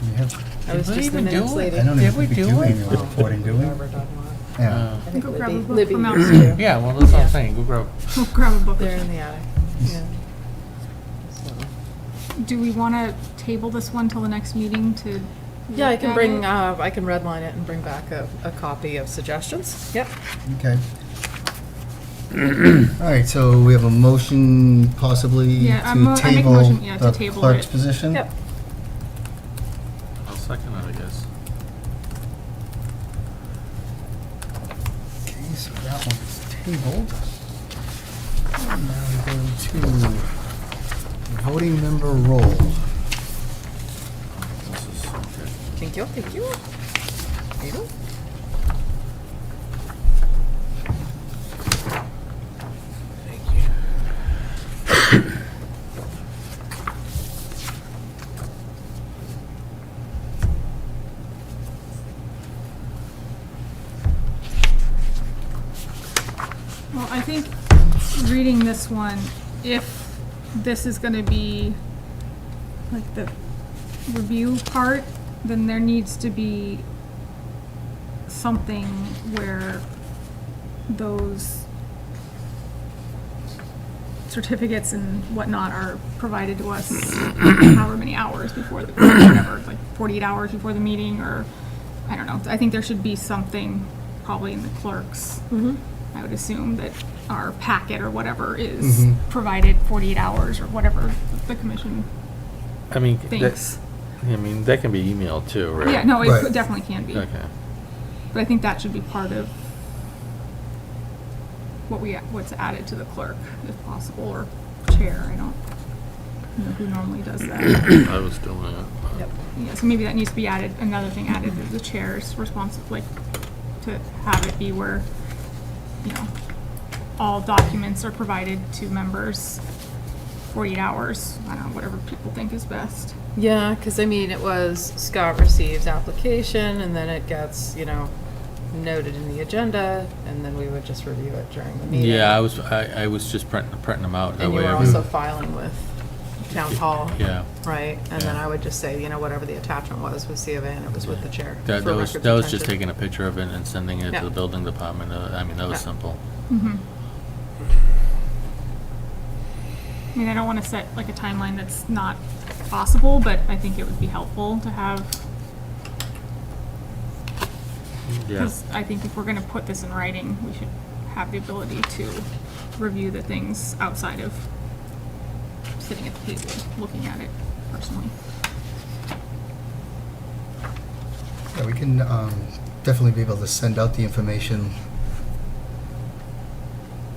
Speaker 1: We have,
Speaker 5: I was
Speaker 6: Did we
Speaker 5: just the
Speaker 6: even do
Speaker 5: minutes
Speaker 6: it?
Speaker 5: lady.
Speaker 1: I don't
Speaker 6: Did
Speaker 1: even
Speaker 6: we
Speaker 1: think we
Speaker 6: do
Speaker 1: do
Speaker 6: it?
Speaker 1: annual reporting, do we?
Speaker 5: Whatever, doesn't matter.
Speaker 1: Yeah.
Speaker 5: I think
Speaker 3: Go grab a
Speaker 5: Libby,
Speaker 3: book
Speaker 5: Libby
Speaker 3: from
Speaker 5: used
Speaker 3: outside.
Speaker 5: to.
Speaker 6: Yeah, well, that's what
Speaker 5: Yeah.
Speaker 6: I'm saying, go grab.
Speaker 3: We'll grab a book. or
Speaker 5: They're in
Speaker 3: something.
Speaker 5: the attic, yeah. So.
Speaker 3: Do we want to table this one till the next meeting to?
Speaker 5: Yeah, I
Speaker 3: look
Speaker 5: can
Speaker 3: at
Speaker 5: bring,
Speaker 3: it?
Speaker 5: I can redline it and bring back a copy of suggestions. Yep.
Speaker 1: Okay. All right, so we have a motion possibly
Speaker 3: Yeah,
Speaker 1: to
Speaker 3: I make a
Speaker 1: table
Speaker 3: motion, yeah, to
Speaker 1: the
Speaker 3: table
Speaker 1: clerk's
Speaker 3: it.
Speaker 1: position?
Speaker 5: Yep.
Speaker 6: I'll second it, I guess.
Speaker 1: Okay, so that one's tabled. And now we go to voting member roll.
Speaker 6: This is, okay.
Speaker 5: Thank you, thank you. Thank you.
Speaker 3: Well, I think reading this one, if this is gonna be like the review part, then there needs to be something where those certificates and whatnot are provided to us however many hours before the, whatever, like 48 hours before the meeting, or, I don't know. I think there should be something probably in the clerks. I would assume that our packet or whatever is provided 48 hours or whatever the commission
Speaker 6: I mean,
Speaker 3: thinks.
Speaker 6: that can be emailed too, right?
Speaker 3: Yeah, no, it
Speaker 1: Right.
Speaker 3: definitely can be.
Speaker 6: Okay.
Speaker 3: But I think that should be part of what's added to the clerk, if possible, or chair. I don't know who normally does that.
Speaker 6: I was doing it.
Speaker 5: Yep.
Speaker 3: Yeah, so maybe that needs to be added, another thing added, that the chair's responsible, like, to have it be where, all documents are provided to members 48 hours. I don't know, whatever people think is best.
Speaker 5: Yeah, because I mean, it was Scott receives application, and then it gets, noted in the agenda, and then we would just review it during the meeting.
Speaker 6: Yeah, I was just printing them out. That
Speaker 5: And you
Speaker 6: way
Speaker 5: were
Speaker 6: every-
Speaker 5: also filing with town hall.
Speaker 6: Yeah.
Speaker 5: Right, and then
Speaker 6: Yeah.
Speaker 5: I would just say, whatever the attachment was C of A, and it was with the chair.
Speaker 6: That
Speaker 5: for
Speaker 6: was
Speaker 5: records
Speaker 6: just
Speaker 5: retention.
Speaker 6: taking a picture of it and sending it
Speaker 5: Yeah.
Speaker 6: to the building department. I mean, that was
Speaker 5: Yeah.
Speaker 6: simple.
Speaker 3: I mean, I don't want to set like a timeline that's not possible, but I think it would be helpful to have,
Speaker 6: Yeah.
Speaker 3: because I think if we're going to put this in writing, we should have the ability to review the things outside of sitting at the table, looking at it personally.
Speaker 1: Yeah, we can definitely be able to send out the information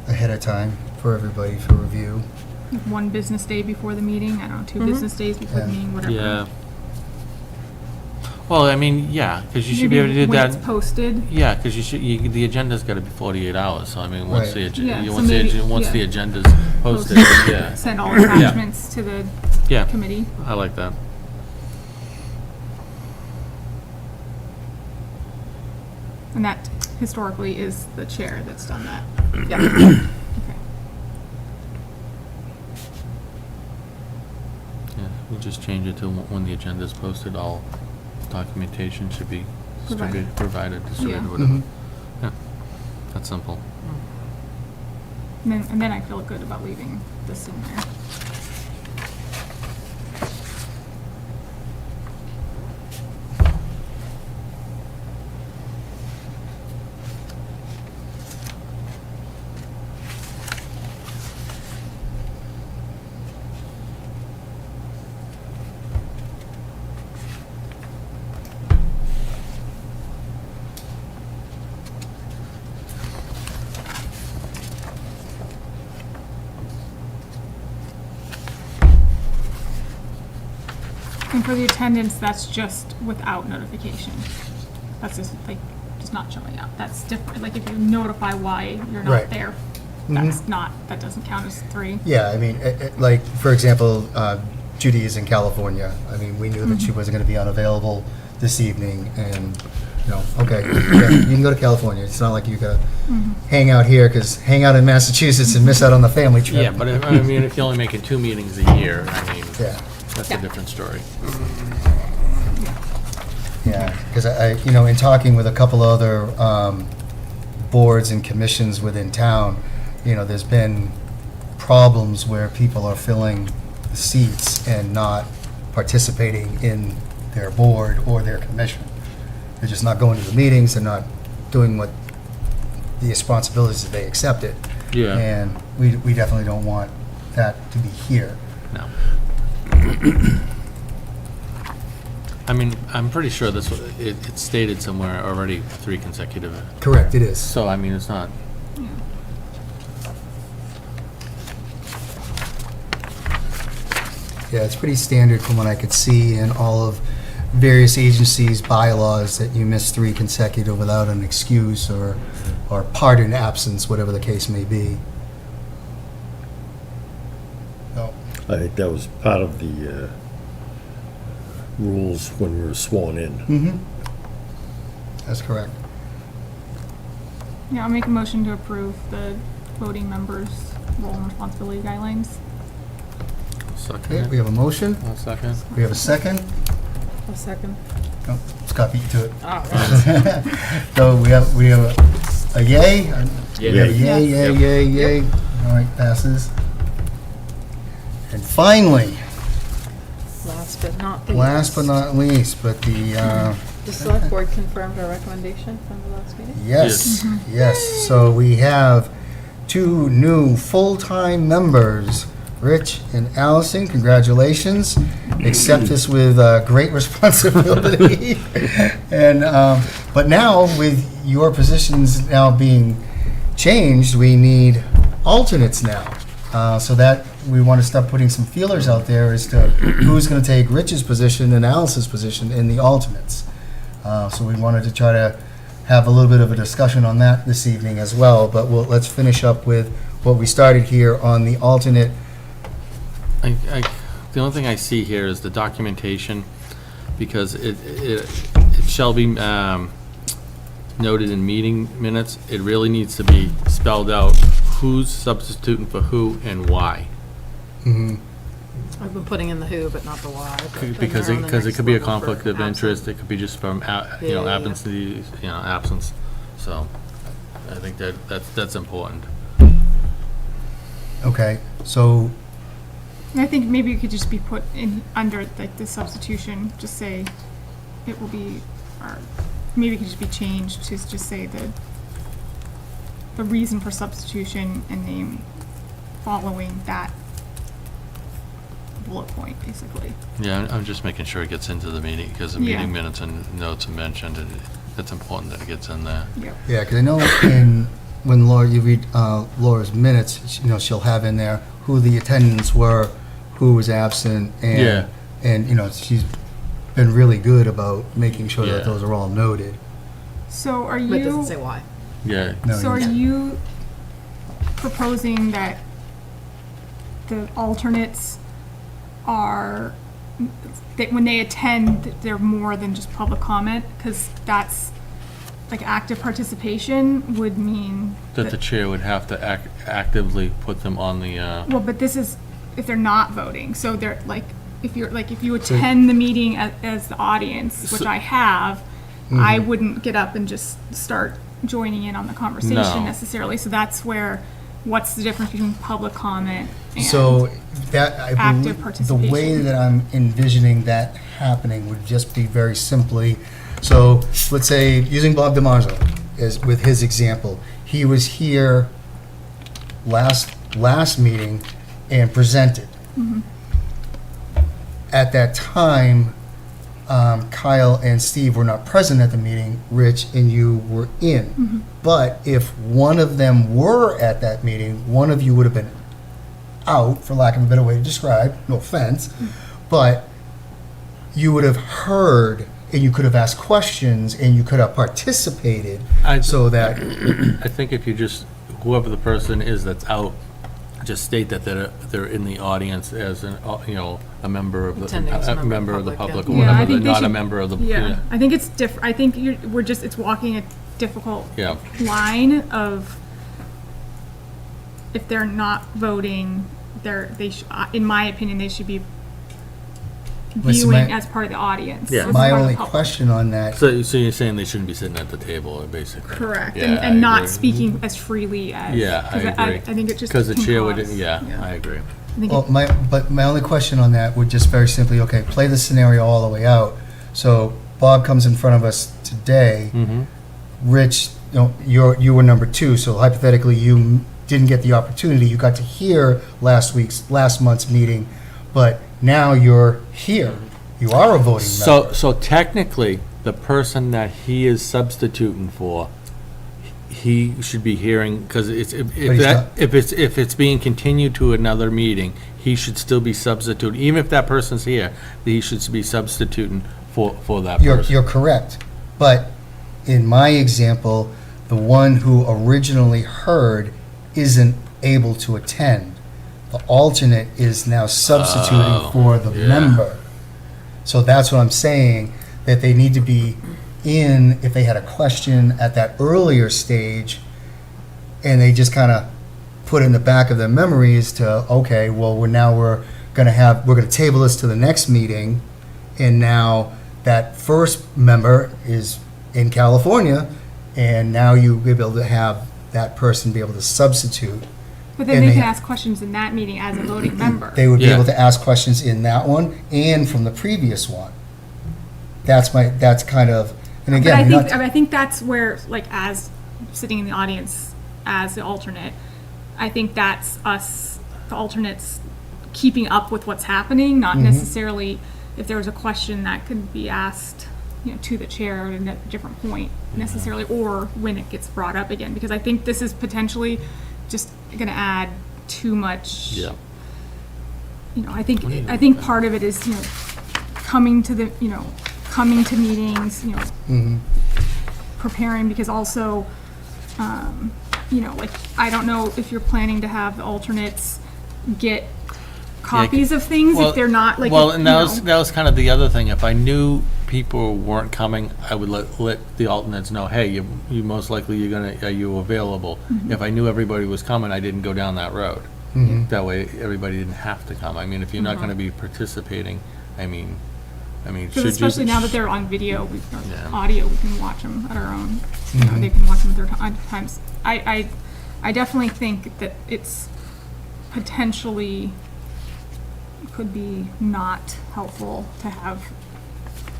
Speaker 1: ahead of time for everybody for review.
Speaker 3: One business day before the meeting, I don't know, 2 business days before the
Speaker 1: Yeah.
Speaker 3: meeting, whatever.
Speaker 6: Yeah. Well, I mean, yeah, because you should be able to do
Speaker 3: Maybe when
Speaker 6: that.
Speaker 3: it's posted.
Speaker 6: Yeah, because the agenda's got to be 48 hours, so I mean, once
Speaker 1: Right.
Speaker 3: Yeah, so
Speaker 6: once
Speaker 3: maybe-
Speaker 6: once the
Speaker 3: yeah.
Speaker 6: agenda's posted, yeah,
Speaker 3: Send all attachments to the
Speaker 6: yeah,
Speaker 3: committee.
Speaker 6: I like that.
Speaker 3: And that historically is the chair that's done that.
Speaker 5: Yeah.
Speaker 3: Okay.
Speaker 6: Yeah, we'll just change it to when the agenda's posted, all documentation should be provided, distributed,
Speaker 3: Yeah.
Speaker 6: whatever.
Speaker 1: Mhm.
Speaker 6: Yeah, that's simple.
Speaker 3: And then I feel good about leaving this in there. And for the attendance, that's just without notification. That's just like, just not showing up. That's different. Like if you notify why you're
Speaker 1: Right.
Speaker 3: not there,
Speaker 1: Mhm.
Speaker 3: that's not, that doesn't count as 3.
Speaker 1: Yeah, I mean, like, for example, Judy is in California. I mean, we knew that she wasn't going to be unavailable this evening, and, okay, yeah, you can go to California. It's not like you got to hang out here, because hang out in Massachusetts and miss out on the family trip.
Speaker 6: Yeah, but I mean, if you're only making 2 meetings a year, I mean,
Speaker 1: Yeah,
Speaker 6: that's a different story.
Speaker 1: yeah, because in talking with a couple other boards and commissions within town, there's been problems where people are filling the seats and not participating in their board or their commission. They're just not going to the meetings, they're not doing what the responsibilities that they accepted.
Speaker 6: Yeah.
Speaker 1: And we definitely don't want that to be here.
Speaker 6: No. I mean, I'm pretty sure it's stated somewhere already 3 consecutive.
Speaker 1: Correct, it is.
Speaker 6: So, I mean, it's not,
Speaker 1: Yeah, it's pretty standard from what I could see in all of various agencies' bylaws that you miss 3 consecutive without an excuse or pardon absence, whatever the case may be. So,
Speaker 2: I think that was part of the rules when we were sworn in.
Speaker 1: that's correct.
Speaker 3: Yeah, I'll make a motion to approve the voting members' role and responsibility guidelines.
Speaker 1: Okay, we
Speaker 6: second.
Speaker 1: have a motion,
Speaker 6: One second.
Speaker 1: we have a second.
Speaker 5: A second.
Speaker 1: Oh, Scott beat you to it.
Speaker 5: All right.
Speaker 1: So we have a yay?
Speaker 4: Yeah.
Speaker 1: We have a yay, yay,
Speaker 4: Yep.
Speaker 1: yay, yay. All right, passes. And finally,
Speaker 5: Last but not least.
Speaker 1: last but not least, but the,
Speaker 5: The select board confirmed our recommendation from the last meeting?
Speaker 1: yes, yes. So we have 2 new full-time members, Rich and Allison. Congratulations. Accept this with great responsibility. And but now with your positions now being changed, we need alternates now. So that we want to start putting some feelers out there as to who's going to take Rich's position and Allison's position in the alternates. So we wanted to try to have a little bit of a discussion on that this evening as well. But let's finish up with what we started here on the alternate.
Speaker 6: The only thing I see here is the documentation, because it shall be noted in meeting minutes. It really needs to be spelled out who's substituting for who and why.
Speaker 5: I've been putting in the who, but not the why. but then
Speaker 6: Because
Speaker 5: they're on the
Speaker 6: it
Speaker 5: next
Speaker 6: could be a
Speaker 5: level for
Speaker 6: conflict of
Speaker 5: absent.
Speaker 6: interest, it could be just from,
Speaker 5: Yeah.
Speaker 6: absence. So, I think that's important.
Speaker 1: Okay, so
Speaker 3: And I think maybe it could just be put in under like the substitution, just say it will be, or maybe it could just be changed to just say the reason for substitution and name following that bullet point, basically.
Speaker 6: Yeah, I'm just making sure it gets into the meeting, because the
Speaker 3: Yeah.
Speaker 6: meeting minutes and notes are mentioned, and it's important that it gets in there.
Speaker 3: Yep.
Speaker 1: Yeah, because I know when Laura, you read Laura's minutes, you know, she'll have in there who the attendants were, who was absent, and,
Speaker 6: Yeah.
Speaker 1: and, you know, she's been really good about making sure
Speaker 6: Yeah.
Speaker 1: that those are all noted.
Speaker 3: So are
Speaker 5: But it doesn't
Speaker 3: you,
Speaker 5: say why.
Speaker 6: Yeah,
Speaker 1: No,
Speaker 3: so are
Speaker 1: you-
Speaker 3: you proposing that the alternates are, that when they attend, that they're more than just public comment? Because that's, like, active participation would mean
Speaker 6: that the chair would have to actively put them on the,
Speaker 3: well, but this is if they're not voting. So they're like, if you attend the meeting as the audience, which I have, I wouldn't get up and just start joining in on the conversation
Speaker 6: No.
Speaker 3: necessarily. So that's where, what's the difference between public comment and?
Speaker 1: So that, I
Speaker 3: active
Speaker 1: believe, the way
Speaker 3: participation.
Speaker 1: that I'm envisioning that happening would just be very simply, so let's say, using Bob DiMaggio as, with his example, he was here last meeting and presented. At that time, Kyle and Steve were not present at the meeting, Rich and you were in. But if one of them were at that meeting, one of you would have been out, for lack of a better way to describe, no offense, but you would have heard and you could have asked questions and you could have participated so that,
Speaker 6: I think if you just, whoever the person is that's out, just state that they're in the audience as an, you know, a member of the,
Speaker 5: Attending as a member of the
Speaker 6: public,
Speaker 5: public,
Speaker 6: or
Speaker 3: Yeah, I
Speaker 6: whatever,
Speaker 3: think they
Speaker 6: not a
Speaker 3: should-
Speaker 6: member of the.
Speaker 3: Yeah, I think it's different. I think it's walking a difficult
Speaker 6: Yeah.
Speaker 3: line of, if they're not voting, in my opinion, they should be
Speaker 1: Listen,
Speaker 3: viewing
Speaker 1: my-
Speaker 3: as part of the audience.
Speaker 6: Yeah.
Speaker 3: as
Speaker 1: my
Speaker 3: part of the
Speaker 1: only
Speaker 3: public.
Speaker 1: question on that,
Speaker 6: So you're saying they shouldn't be sitting at the table, basically?
Speaker 3: Correct,
Speaker 6: Yeah, I
Speaker 3: and not
Speaker 6: agree.
Speaker 3: speaking as freely as.
Speaker 6: Yeah, I
Speaker 3: 'cause
Speaker 6: agree.
Speaker 3: I think it just.
Speaker 6: Because the
Speaker 3: can
Speaker 6: chair would,
Speaker 3: cause-
Speaker 6: yeah, I agree.
Speaker 3: I think
Speaker 1: well,
Speaker 3: it-
Speaker 1: but my only question on that would just very simply, okay, play the scenario all the way out. So Bob comes in front of us today. Rich, you know, you were number 2, so hypothetically, you didn't get the opportunity. You got to hear last month's meeting, but now you're here. You are a voting member.
Speaker 6: So technically, the person that he is substituting for, he should be hearing, because
Speaker 1: But he's not-
Speaker 6: if it's being continued to another meeting, he should still be substituting, even if that person's here, he should be substituting for that
Speaker 1: You're
Speaker 6: person.
Speaker 1: correct. But in my example, the one who originally heard isn't able to attend. The alternate is now substituting for the
Speaker 6: yeah.
Speaker 1: member. So that's what I'm saying, that they need to be in, if they had a question at that earlier stage, and they just kind of put in the back of their memories to, okay, well, we're going to table this to the next meeting, and now that first member is in California, and now you'll be able to have that person be able to substitute.
Speaker 3: But then
Speaker 1: and
Speaker 3: they
Speaker 1: they
Speaker 3: can
Speaker 1: ha-
Speaker 3: ask questions in that meeting as a voting member.
Speaker 1: They would be
Speaker 6: Yeah.
Speaker 1: able to ask questions in that one and from the previous one. That's kind of, and
Speaker 3: But
Speaker 1: again, you're not-
Speaker 3: I think that's where, like, as sitting in the audience as the alternate, I think that's us, the alternates, keeping up with what's happening, not necessarily if there was a question that could be asked, you know, to the chair at a different point necessarily, or when it gets brought up again, because I think this is potentially just going to add too much.
Speaker 6: Yeah.
Speaker 3: You know, I think part of it is, you know, coming to meetings, you know, preparing, because also, you know, like, I don't know if you're planning to have the alternates get copies of things if they're not, like,
Speaker 6: Well,
Speaker 3: if,
Speaker 6: and
Speaker 3: you
Speaker 6: that
Speaker 3: know.
Speaker 6: was kind of the other thing. If I knew people weren't coming, I would let the alternates know, hey, you most likely are you available? If I knew everybody was coming, I didn't go down that road. That way, everybody didn't have to come. I mean, if you're not going to be participating, I mean,
Speaker 3: Because
Speaker 6: should you?
Speaker 3: especially now that they're on video, or
Speaker 6: Yeah.
Speaker 3: audio, we can watch them at our own, you know, they can watch them at their times. I definitely think that it's potentially could be not helpful to have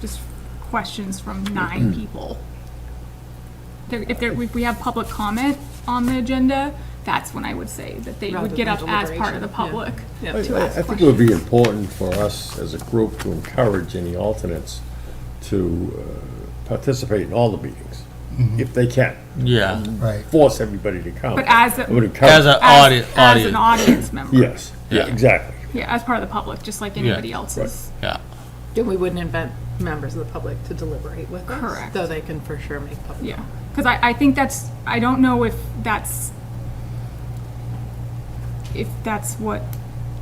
Speaker 3: just questions from 9 people. If we have public comment on the agenda, that's when I would say that they
Speaker 5: Rather
Speaker 3: would get
Speaker 5: than
Speaker 3: up as part of the
Speaker 5: deliberation,
Speaker 3: public.
Speaker 5: yeah.
Speaker 3: To
Speaker 2: I
Speaker 3: ask
Speaker 2: think it would be
Speaker 3: questions.
Speaker 2: important for us as a group to encourage any alternates to participate in all the meetings, if they can.
Speaker 6: Yeah.
Speaker 1: Right.
Speaker 2: Force everybody to come.
Speaker 3: But as
Speaker 2: I would
Speaker 3: a,
Speaker 2: encourage.
Speaker 6: As a
Speaker 3: as an
Speaker 6: audience.
Speaker 3: audience member.
Speaker 2: Yes, yeah,
Speaker 6: Yeah.
Speaker 2: exactly.
Speaker 3: Yeah, as part of the public, just like anybody else's.
Speaker 6: Yeah.
Speaker 5: Then we wouldn't invite members of the public to deliberate with us.
Speaker 3: Correct.
Speaker 5: Though they can for sure make public.
Speaker 3: Yeah, because I think that's, I don't know if that's what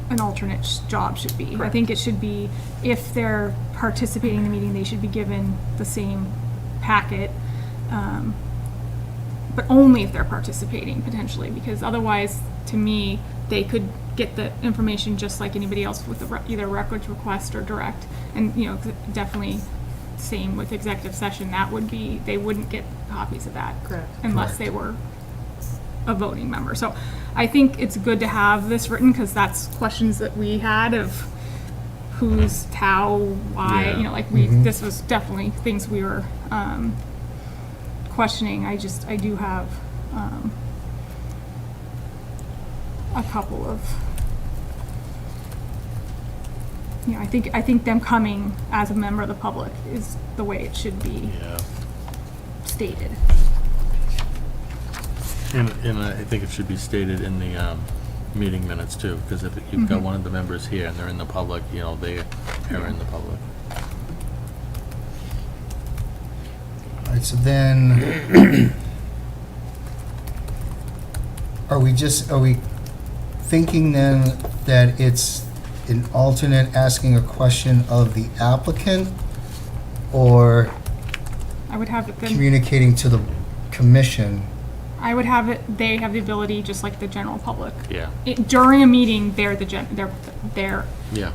Speaker 3: an alternate's job should be. I
Speaker 5: Correct.
Speaker 3: think it should be, if they're participating in the meeting, they should be given the same packet, but only if they're participating potentially, because otherwise, to me, they could get the information just like anybody else with either records request or direct. And, you know, definitely same with executive session, that would be, they wouldn't get copies of that.
Speaker 5: Correct.
Speaker 3: Unless they were a voting member. So I think it's good to have this written, because that's questions that we had of who's, how, why,
Speaker 6: Yeah.
Speaker 3: you know, like this was definitely things we were questioning. I do have a couple of, you know, I think them coming as a member of the public is the way it should be
Speaker 6: Yeah.
Speaker 3: stated.
Speaker 6: And I think it should be stated in the meeting minutes too, because if you've got one of the members here and they're in the public, you know, they are in the public.
Speaker 1: All right, so then, are we thinking then that it's an alternate asking a question of the applicant, or
Speaker 3: I would have it then.
Speaker 1: communicating to the commission?
Speaker 3: I would have it, they have the ability, just like the general public.
Speaker 6: Yeah.
Speaker 3: During a meeting, they're
Speaker 6: Yeah.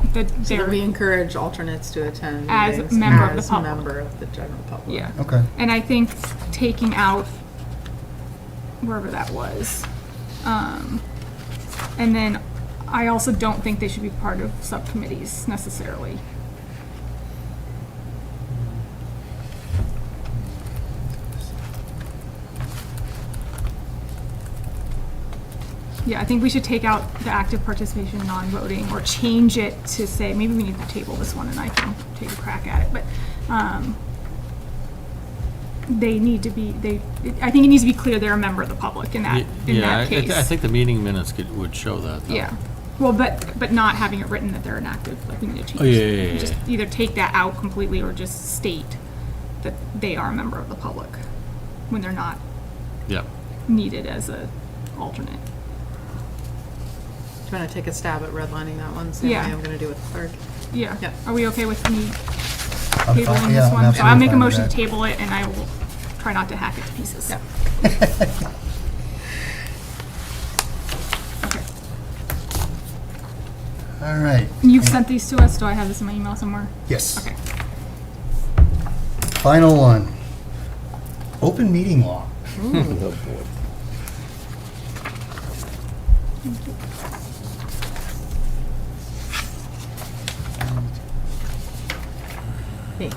Speaker 5: So that we
Speaker 3: they're,
Speaker 5: encourage alternates to attend
Speaker 3: As
Speaker 5: meetings
Speaker 3: member of the
Speaker 5: as
Speaker 3: public.
Speaker 5: member of the general public.
Speaker 3: yeah.
Speaker 1: Okay.
Speaker 3: And I think taking out wherever that was. And then I also don't think they should be part of subcommittees necessarily. Yeah, I think we should take out the active participation, non-voting, or change it to say, maybe we need to table this one and I can take a crack at it, but, they need to be, I think it needs to be clear they're a member of the public in that case.
Speaker 6: I think the meeting minutes would show that, though.
Speaker 3: Yeah, well, but not having it written that they're inactive, like we need to change.
Speaker 6: Oh, yeah.
Speaker 3: Just either take that out completely or just state that they are a member of the public when they're not
Speaker 6: Yeah.
Speaker 3: needed as a alternate.
Speaker 5: Do you want to take a stab at redlining that one? Same way
Speaker 3: Yeah.
Speaker 5: I'm going to do with the clerk.
Speaker 3: Yeah.
Speaker 5: Yeah.
Speaker 3: Are we okay with me
Speaker 1: I'm
Speaker 3: tabling
Speaker 1: fine-
Speaker 3: this
Speaker 1: yeah, I'm
Speaker 3: one? So I'll
Speaker 1: absolutely
Speaker 3: make a
Speaker 1: fine with
Speaker 3: motion to
Speaker 1: that.
Speaker 3: table it and I will try not to hack it to pieces.
Speaker 5: Yeah.
Speaker 3: Okay.
Speaker 1: All right.
Speaker 3: And you've sent these to us? Do I have this in my email somewhere?
Speaker 1: Yes.
Speaker 3: Okay.
Speaker 1: Final one. Open meeting law.
Speaker 2: Oh, boy.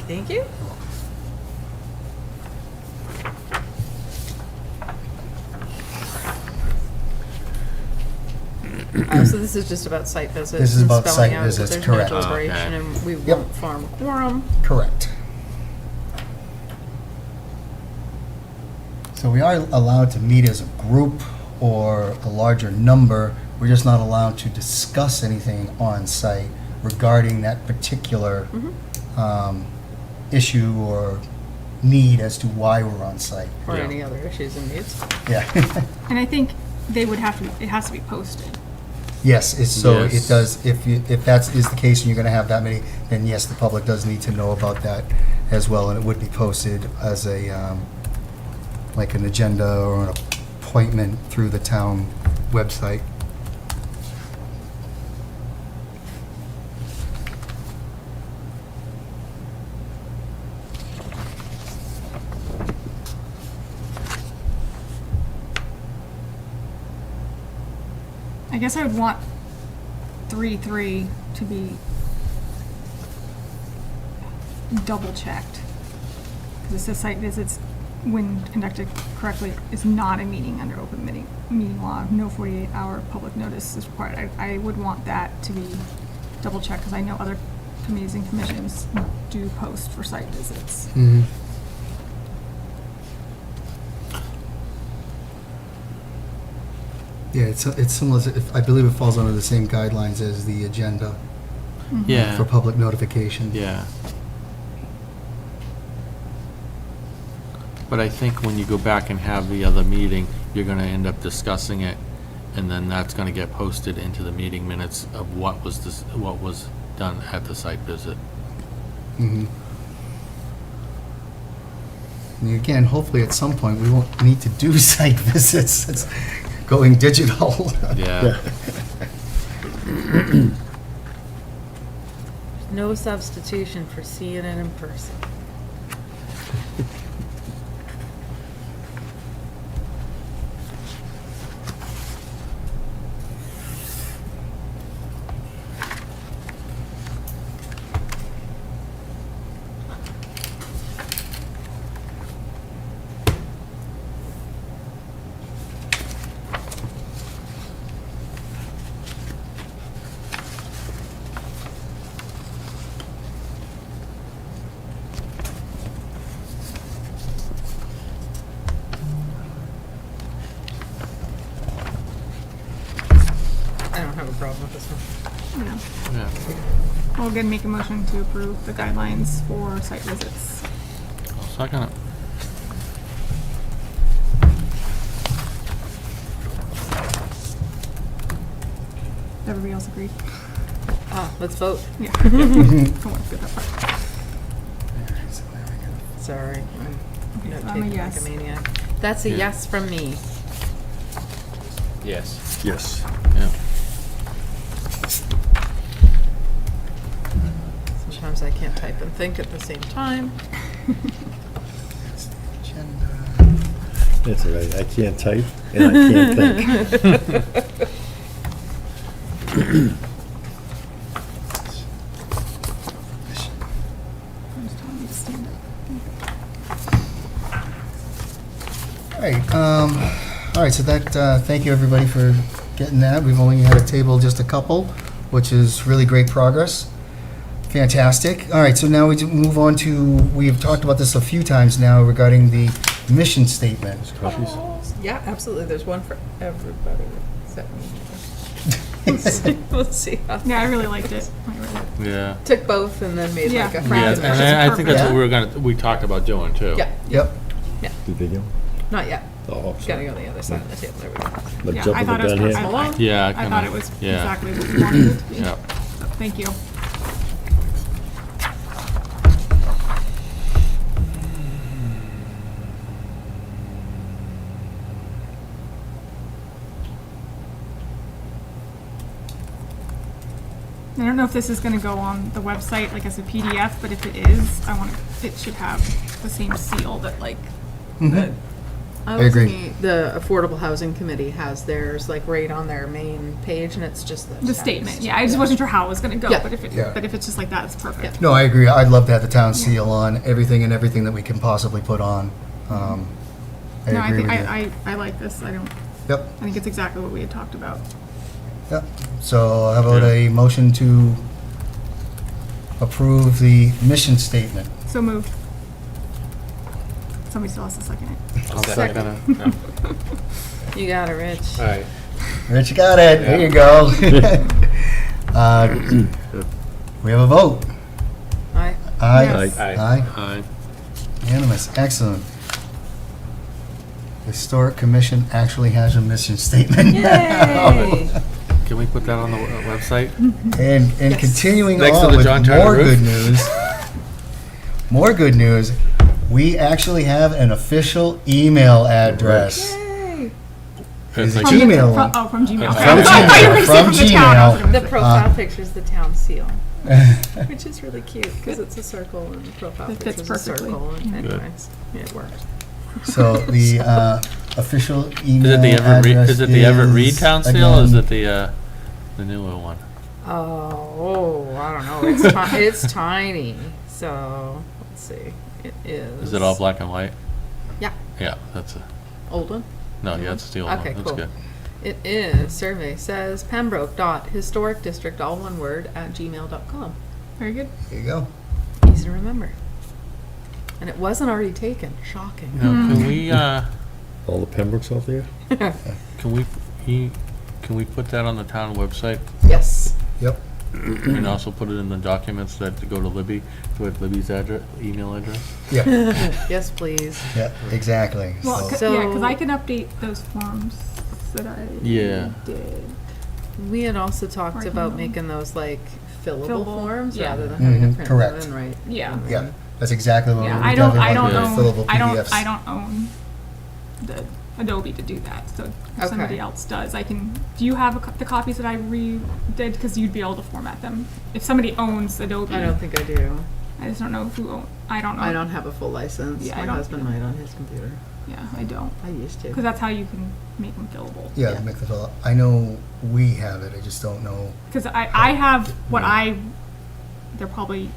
Speaker 5: Thank you. So this is just about site visits.
Speaker 1: This is
Speaker 5: and
Speaker 1: about
Speaker 5: spelling
Speaker 1: site
Speaker 5: out that
Speaker 1: visits,
Speaker 5: there's no
Speaker 1: correct.
Speaker 5: deliberation
Speaker 6: Okay.
Speaker 5: and we
Speaker 1: Yep.
Speaker 5: won't form a quorum.
Speaker 1: Correct. So we are allowed to meet as a group or a larger number. We're just not allowed to discuss anything on site regarding that particular issue or need as to why we're on site.
Speaker 5: Or
Speaker 6: Yeah.
Speaker 5: any other issues and needs.
Speaker 1: Yeah.
Speaker 3: And I think they would have to, it has to be posted.
Speaker 1: Yes, so it
Speaker 6: Yes.
Speaker 1: does, if that is the case and you're gonna have that many, then yes, the public does need to know about that as well, and it would be posted as a, like an agenda or an appointment through the town website.
Speaker 3: I guess I would want 3.3 to be double checked. Because it says site visits, when conducted correctly, is not a meeting under open meeting law. No 48-hour public notice is required. I would want that to be double checked, because I know other committees and commissions do post for site visits.
Speaker 1: Mhm. Yeah, it's similar, I believe it falls under the same guidelines as the agenda for
Speaker 6: Yeah,
Speaker 1: public notification.
Speaker 6: yeah. But I think when you go back and have the other meeting, you're gonna end up discussing it, and then that's gonna get posted into the meeting minutes of what was done at the site visit.
Speaker 1: Mhm. And again, hopefully at some point, we won't need to do site visits. It's going digital.
Speaker 6: Yeah.
Speaker 5: No substitution for seeing it in person. I don't have a problem with this one.
Speaker 3: You know.
Speaker 6: Yeah.
Speaker 3: I'll again make a motion to approve the guidelines for site visits.
Speaker 6: I'll second it.
Speaker 3: Everybody else agreed?
Speaker 5: Let's vote.
Speaker 3: Yeah. I want to get that part.
Speaker 5: Sorry. I'm
Speaker 3: Okay, so I'm a
Speaker 5: note-taking like
Speaker 3: yes.
Speaker 5: a maniac. That's a
Speaker 6: Yeah.
Speaker 5: yes from me.
Speaker 4: Yes.
Speaker 2: Yes.
Speaker 6: Yeah.
Speaker 5: Sometimes I can't type and think at the same time.
Speaker 2: That's all right. I can't type and I can't think.
Speaker 3: I'm just telling you to stand up.
Speaker 1: All right, so that, thank you, everybody, for getting that. We've only had a table, just a couple, which is really great progress. Fantastic. All right, so now we move on to, we've talked about this a few times now regarding the mission statement.
Speaker 2: Copies?
Speaker 5: Yeah, absolutely. There's one for everybody except me. We'll see.
Speaker 3: Yeah, I really liked it. I really-
Speaker 6: Yeah.
Speaker 5: Took both and then made
Speaker 3: Yeah.
Speaker 5: like a
Speaker 6: Yeah,
Speaker 5: friends
Speaker 6: and
Speaker 5: version.
Speaker 6: I think that's what
Speaker 5: Perfect.
Speaker 6: we talked about doing too.
Speaker 5: Yeah,
Speaker 1: Yep.
Speaker 2: The video?
Speaker 5: not yet.
Speaker 2: Oh,
Speaker 5: Gotta
Speaker 2: sorry.
Speaker 5: go on the other side of the table. There we go.
Speaker 2: Like
Speaker 3: Yeah, I
Speaker 2: jumping
Speaker 3: thought
Speaker 2: the
Speaker 3: it was,
Speaker 2: gun here?
Speaker 6: Yeah,
Speaker 3: I
Speaker 6: kinda,
Speaker 3: thought it was
Speaker 6: yeah.
Speaker 3: exactly what we wanted it to be.
Speaker 6: Yeah.
Speaker 3: So, thank you. I don't know if this is gonna go on the website, like as a PDF, but if it is, it should have the same seal that like,
Speaker 1: Mhm.
Speaker 5: I
Speaker 1: I
Speaker 5: was
Speaker 1: agree.
Speaker 5: thinking the Affordable Housing Committee has theirs like right on their main page, and it's just
Speaker 3: the statement. Yeah, I just wasn't sure how it was gonna go,
Speaker 5: Yeah.
Speaker 1: Yeah.
Speaker 3: but if it's just like that, it's perfect.
Speaker 1: No, I agree. I'd love to have the town seal on everything and everything that we can possibly put on. I
Speaker 3: No, I
Speaker 1: agree
Speaker 3: think,
Speaker 1: with you.
Speaker 3: I like this.
Speaker 1: Yep,
Speaker 3: I think it's exactly what we had talked about.
Speaker 1: yep. So how about a motion to approve the mission statement?
Speaker 3: So moved. Somebody still has to second it.
Speaker 6: I'll
Speaker 5: Second.
Speaker 6: second it.
Speaker 5: You got it, Rich.
Speaker 4: All right.
Speaker 1: Rich, you got it. There you go. We have a vote.
Speaker 5: Aye.
Speaker 1: Aye.
Speaker 3: Yes.
Speaker 2: Aye.
Speaker 1: Aye.
Speaker 6: Aye.
Speaker 1: Unanimous. Excellent. Historic Commission actually has a mission statement now.
Speaker 5: Yay!
Speaker 6: Can we put that on the website?
Speaker 1: And
Speaker 5: Yes.
Speaker 1: continuing
Speaker 6: Next to
Speaker 1: on
Speaker 6: the
Speaker 1: with
Speaker 6: John Charter
Speaker 1: more
Speaker 6: roof.
Speaker 1: good news. More good news. We actually have an official email address.
Speaker 5: Yay!
Speaker 1: Is it
Speaker 6: Like-
Speaker 1: Gmail one?
Speaker 3: From Gmail.
Speaker 6: From
Speaker 3: I thought you were
Speaker 1: Gmail,
Speaker 3: gonna say
Speaker 1: from
Speaker 3: the town. I was
Speaker 1: Gmail.
Speaker 3: gonna
Speaker 5: The
Speaker 3: say-
Speaker 5: profile picture is the town seal, which is really cute because it's a circle and the profile
Speaker 3: It
Speaker 5: picture
Speaker 3: fits
Speaker 5: is a
Speaker 3: perfectly.
Speaker 5: circle. And
Speaker 6: Good.
Speaker 5: anyways, it worked.
Speaker 1: So the official
Speaker 6: Is
Speaker 1: email
Speaker 6: it the Everett Reed,
Speaker 1: address
Speaker 6: is it the Everett Reed town seal, or is
Speaker 1: again,
Speaker 6: it the newer one?
Speaker 5: Oh, I don't know. It's it's tiny. So let's see. It is.
Speaker 6: Is it all black and white?
Speaker 5: Yeah.
Speaker 6: Yeah, that's a,
Speaker 5: Old one?
Speaker 6: no, yeah, it's the old one.
Speaker 5: Okay,
Speaker 6: That's
Speaker 5: cool.
Speaker 6: good.
Speaker 5: It is. Survey says Pembroke.historicdistrict, all one word, @gmail.com.
Speaker 3: Very good.
Speaker 1: There you go.
Speaker 5: Easy to remember. And it wasn't already taken. Shocking.
Speaker 6: Now, can we,
Speaker 2: All the Pembrokes out there?
Speaker 6: can we put that on the town website
Speaker 5: Yes.
Speaker 1: Yep.
Speaker 6: and also put it in the documents that go to Libby, to Libby's address, email address?
Speaker 1: Yeah.
Speaker 5: Yes, please.
Speaker 1: Yeah. Exactly.
Speaker 3: Well,
Speaker 1: So-
Speaker 3: yeah, because I can update those forms that I
Speaker 6: Yeah.
Speaker 3: did.
Speaker 5: We had also talked
Speaker 3: Right
Speaker 5: about
Speaker 3: now.
Speaker 5: making those like fillable
Speaker 3: Fillable,
Speaker 5: forms
Speaker 3: yeah.
Speaker 5: rather than having to
Speaker 1: Mhm,
Speaker 5: print
Speaker 1: correct.
Speaker 5: them and write.
Speaker 3: Yeah.
Speaker 1: Yeah. That's exactly what
Speaker 3: Yeah,
Speaker 1: we
Speaker 3: I don't
Speaker 1: definitely want
Speaker 3: own,
Speaker 1: to do, fillable PDFs.
Speaker 3: I don't own the Adobe to do that, so if somebody
Speaker 5: Okay.
Speaker 3: else does, I can, do you have the copies that I redid? Because you'd be able to format them. If somebody owns Adobe,
Speaker 5: I don't think I do.
Speaker 3: I just don't know who I don't know.
Speaker 5: I don't have a full license.
Speaker 3: Yeah, I
Speaker 5: My
Speaker 3: don't
Speaker 5: husband
Speaker 3: either.
Speaker 5: might on his computer.
Speaker 3: Yeah, I don't,
Speaker 5: I used to.
Speaker 3: because that's how you can make them fillable.
Speaker 1: Yeah,
Speaker 5: Yeah.
Speaker 1: make the fill. I know we have it. I just don't know.
Speaker 3: Because I have what they're probably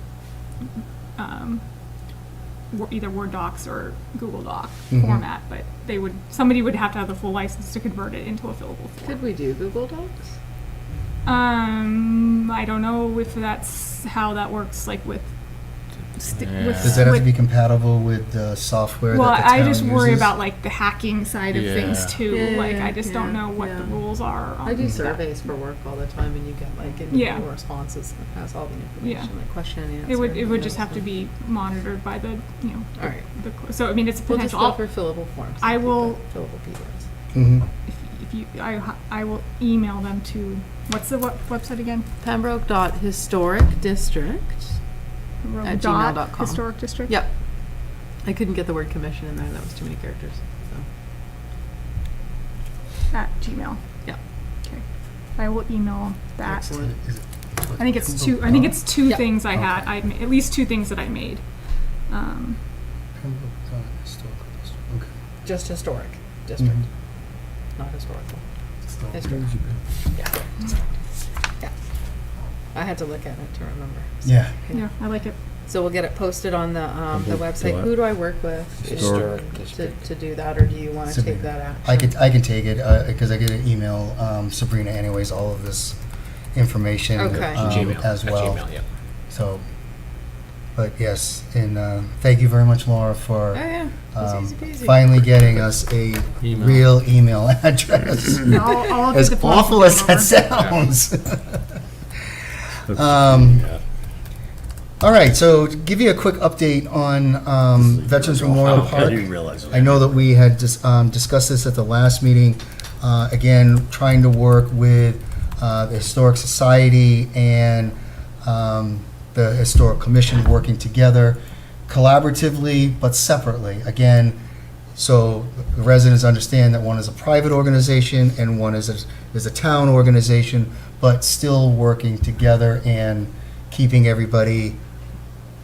Speaker 3: either Word Docs or Google Doc
Speaker 1: Mhm.
Speaker 3: format, but somebody would have to have the full license to convert it into a fillable form.
Speaker 5: Could we do Google Docs?
Speaker 3: I don't know if that's how that works, like with.
Speaker 6: Yeah.
Speaker 1: Does that have to be compatible with the software
Speaker 3: Well,
Speaker 1: that the town
Speaker 3: I just worry
Speaker 1: uses?
Speaker 3: about like the hacking side of things
Speaker 6: Yeah.
Speaker 3: too.
Speaker 5: Yeah,
Speaker 3: Like I just don't
Speaker 5: yeah,
Speaker 3: know what
Speaker 5: yeah.
Speaker 3: the rules are.
Speaker 5: I do
Speaker 3: on that.
Speaker 5: surveys for work all the time, and you get like
Speaker 3: Yeah.
Speaker 5: individual responses that has all the information,
Speaker 3: Yeah.
Speaker 5: like question and answer.
Speaker 3: It would
Speaker 5: and
Speaker 3: just have to
Speaker 5: stuff.
Speaker 3: be monitored by the
Speaker 5: All right.
Speaker 3: so I mean it's a
Speaker 5: We'll just
Speaker 3: potential.
Speaker 5: go for fillable forms.
Speaker 3: I
Speaker 5: and keep
Speaker 3: will-
Speaker 5: the fillable PDFs.
Speaker 1: Mhm.
Speaker 3: If you I will email them to what's the website again?
Speaker 5: Pembroke.historicdistrict. At
Speaker 3: Dot
Speaker 5: gmail.com.
Speaker 3: Historic District.
Speaker 5: Yep. I couldn't get the word commission in there. That was too many characters. So.
Speaker 3: At Gmail.
Speaker 5: Yep.
Speaker 3: Okay. I will email that.
Speaker 5: Excellent.
Speaker 1: Is it-
Speaker 3: I think it's two. I think it's two
Speaker 5: Yep.
Speaker 3: things I had. At least two things that I made.
Speaker 1: Pembroke Historical District. Okay.
Speaker 5: Just historic district,
Speaker 1: Mhm.
Speaker 5: not historical.
Speaker 1: Still-
Speaker 5: History. Yeah. Yeah. I had to look at it to remember. So,
Speaker 1: Yeah.
Speaker 3: Yeah, I like it.
Speaker 5: So we'll get it posted on the
Speaker 2: Pembroke
Speaker 5: website.
Speaker 2: dot
Speaker 5: Who do I work with
Speaker 2: Historic
Speaker 5: to do that, or do you want to
Speaker 1: Sabrina.
Speaker 5: take that action?
Speaker 1: I can take it because I get an email Sabrina anyways all of this information
Speaker 5: Okay.
Speaker 4: Gmail.
Speaker 1: as
Speaker 4: At
Speaker 1: well.
Speaker 4: Gmail, yeah.
Speaker 1: So, but yes, and thank you very much, Laura, for
Speaker 5: Oh, yeah. That's easy peasy.
Speaker 1: finally getting us a
Speaker 6: Email.
Speaker 1: real email address.
Speaker 3: I'll get
Speaker 1: As
Speaker 3: the forms
Speaker 1: awful
Speaker 3: and
Speaker 1: as
Speaker 3: get
Speaker 1: that
Speaker 3: them over.
Speaker 1: sounds.
Speaker 2: Yeah.
Speaker 1: All right, so to give you a quick update on Veterans Memorial
Speaker 2: I
Speaker 1: Park.
Speaker 2: didn't realize
Speaker 1: I know that we had discussed this at the last meeting. Again, trying to work with the Historic Society and the Historic Commission working together collaboratively but separately. Again, so the residents understand that one is a private organization and one is a town organization, but still working together and keeping everybody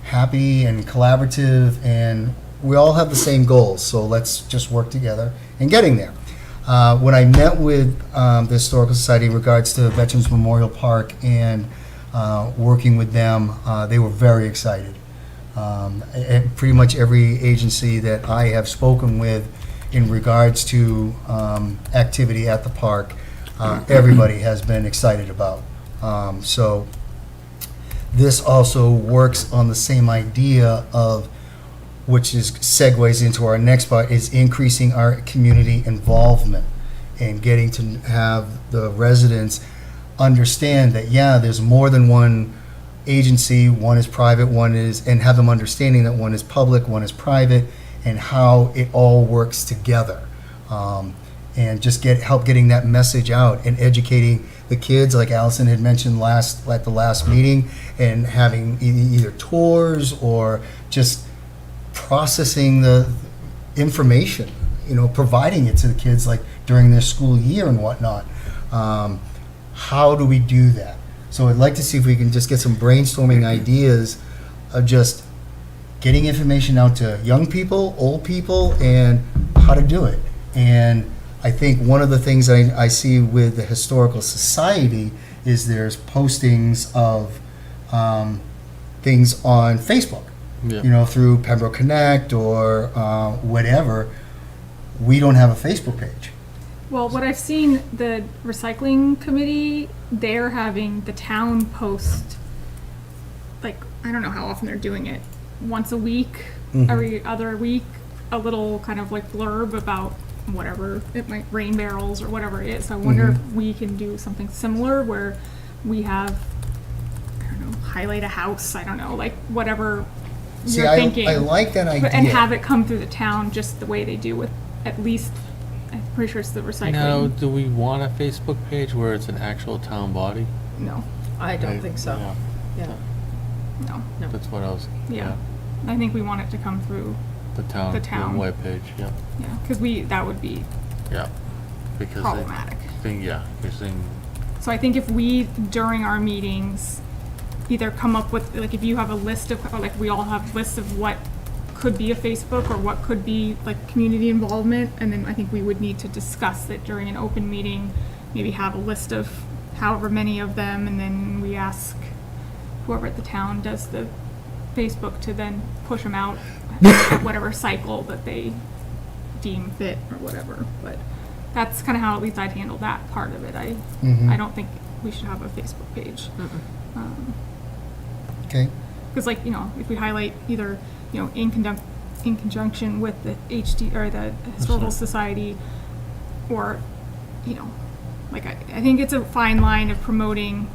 Speaker 1: happy and collaborative, and we all have the same goals, so let's just work together in getting there. When I met with the Historical Society in regards to Veterans Memorial Park and working with them, they were very excited. And pretty much every agency that I have spoken with in regards to activity at the park, everybody has been excited about. So this also works on the same idea of, which is segues into our next part, is increasing our community involvement and getting to have the residents understand that, yeah, there's more than one agency, one is private, one is, and have them understanding that one is public, one is private, and how it all works together. And just help getting that message out and educating the kids, like Allison had mentioned at the last meeting, and having either tours or just processing the information, providing it to the kids like during their school year and whatnot. How do we do that? So I'd like to see if we can just get some brainstorming ideas of just getting information out to young people, old people, and how to do it. And I think one of the things I see with the Historical Society is there's postings of things on Facebook,
Speaker 6: Yeah.
Speaker 1: you know, through Pembroke Connect or whatever. We don't have a Facebook page.
Speaker 3: Well, what I've seen, the recycling committee, they're having the town post, like, I don't know how often they're doing it, once a week, every other week, a little kind of like blurb about whatever, it might, rain barrels or whatever it is. So I wonder if we can do something similar where we have, I don't know, highlight a house, I don't know, like whatever
Speaker 1: See,
Speaker 3: you're thinking.
Speaker 1: I like that idea.
Speaker 3: And have it come through the town just the way they do with, at least, I'm pretty sure it's the recycling.
Speaker 6: Now, do we want a Facebook page where it's an actual town body?
Speaker 3: No,
Speaker 5: I don't
Speaker 6: Right,
Speaker 5: think so.
Speaker 6: yeah.
Speaker 5: Yeah.
Speaker 3: no,
Speaker 6: That's what I was,
Speaker 3: yeah. I think we want it to come through,
Speaker 6: the town webpage, yeah,
Speaker 3: yeah, because that would be
Speaker 6: yeah. Because
Speaker 3: problematic.
Speaker 6: you're saying,
Speaker 3: So I think if we, during our meetings, either come up with, like, if you have a list of, or like we all have lists of what could be a Facebook or what could be like community involvement, and then I think we would need to discuss it during an open meeting, maybe have a list of however many of them, and then we ask whoever at the town does the Facebook to then push them out at whatever cycle that they deem fit or whatever. But that's kind of how at least I'd handle that part of it. I don't think we should have a Facebook page.
Speaker 1: Okay.
Speaker 3: Because, like, you know, if we highlight either, you know, in conjunction with the HD or the Historical Society, or, you know, like, I think it's a fine line of promoting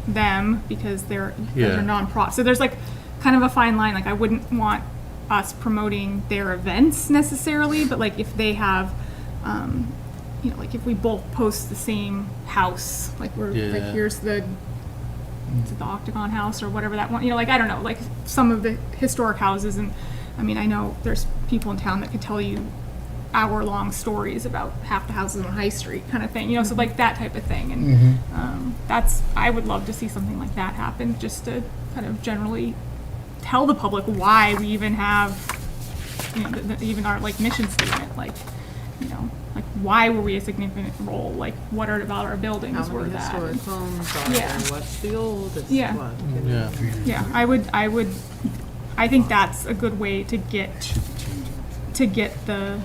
Speaker 3: them because they're nonprofit. So there's like kind of a fine line. Like, I wouldn't want us promoting their events necessarily, but like if they have, you know, like if we both post the same house, like we're like, here's the Octagon House or whatever that one, you know, like, I don't know, like some of the historic houses. And I mean, I know there's people in town that could tell you hour-long stories about half the houses on High Street kind of thing, you know, so like that type of thing. And I would love to see something like that happen, just to kind of generally tell the public why we even have, you know, even our like mission statement, like, you know, like why were we a significant role, like what are about our buildings
Speaker 5: How
Speaker 3: were
Speaker 5: many
Speaker 3: that.
Speaker 5: historic homes are
Speaker 3: Yeah.
Speaker 5: there? What's the oldest
Speaker 3: Yeah.
Speaker 5: one?
Speaker 6: yeah.
Speaker 3: Yeah, I think that's a good way to get the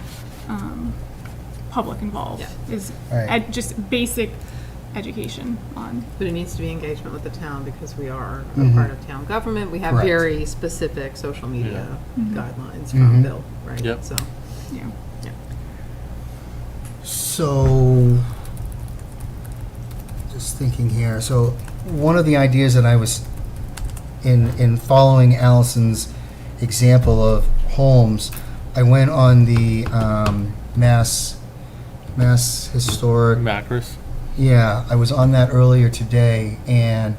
Speaker 3: public involved,
Speaker 5: Yeah.
Speaker 3: is
Speaker 1: Right.
Speaker 3: just basic education on.
Speaker 5: But it needs to be engagement with the town because we are a part of town government. We have
Speaker 1: Correct.
Speaker 5: very specific social media guidelines
Speaker 1: Mhm.
Speaker 5: from Bill, right?
Speaker 6: Yep.
Speaker 5: So,
Speaker 3: Yeah.
Speaker 5: yeah.
Speaker 1: So, just thinking here. So, one of the ideas that I was in following Allison's example of homes, I went on the Mass Historic.
Speaker 6: Macros,
Speaker 1: Yeah, I was on that earlier today, and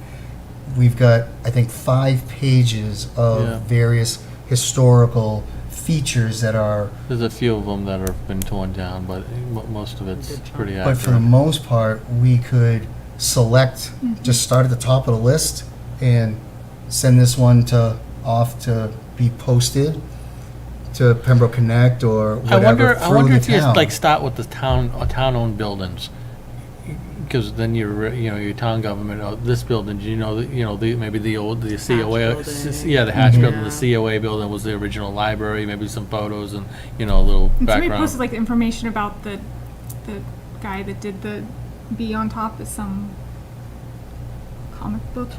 Speaker 1: we've got, I think, 5 pages of
Speaker 6: Yeah.
Speaker 1: various historical features that are.
Speaker 6: there's a few of them that have been torn down, but most of it's pretty
Speaker 1: But for the
Speaker 6: accurate.
Speaker 1: most part, we could select, just start at the top of the list and send this one off to be posted to Pembroke Connect or
Speaker 6: I
Speaker 1: whatever
Speaker 6: wonder
Speaker 1: through the
Speaker 6: if you
Speaker 1: town.
Speaker 6: like start with the town-owned buildings, because then your town government, this building, maybe the COA,
Speaker 5: building.
Speaker 6: yeah, the Hatch
Speaker 1: Mhm.
Speaker 6: building, the COA building was the original library, maybe some photos and, a little
Speaker 3: And somebody
Speaker 6: background.
Speaker 3: posted like the information about the guy that did the B on top is some comic book.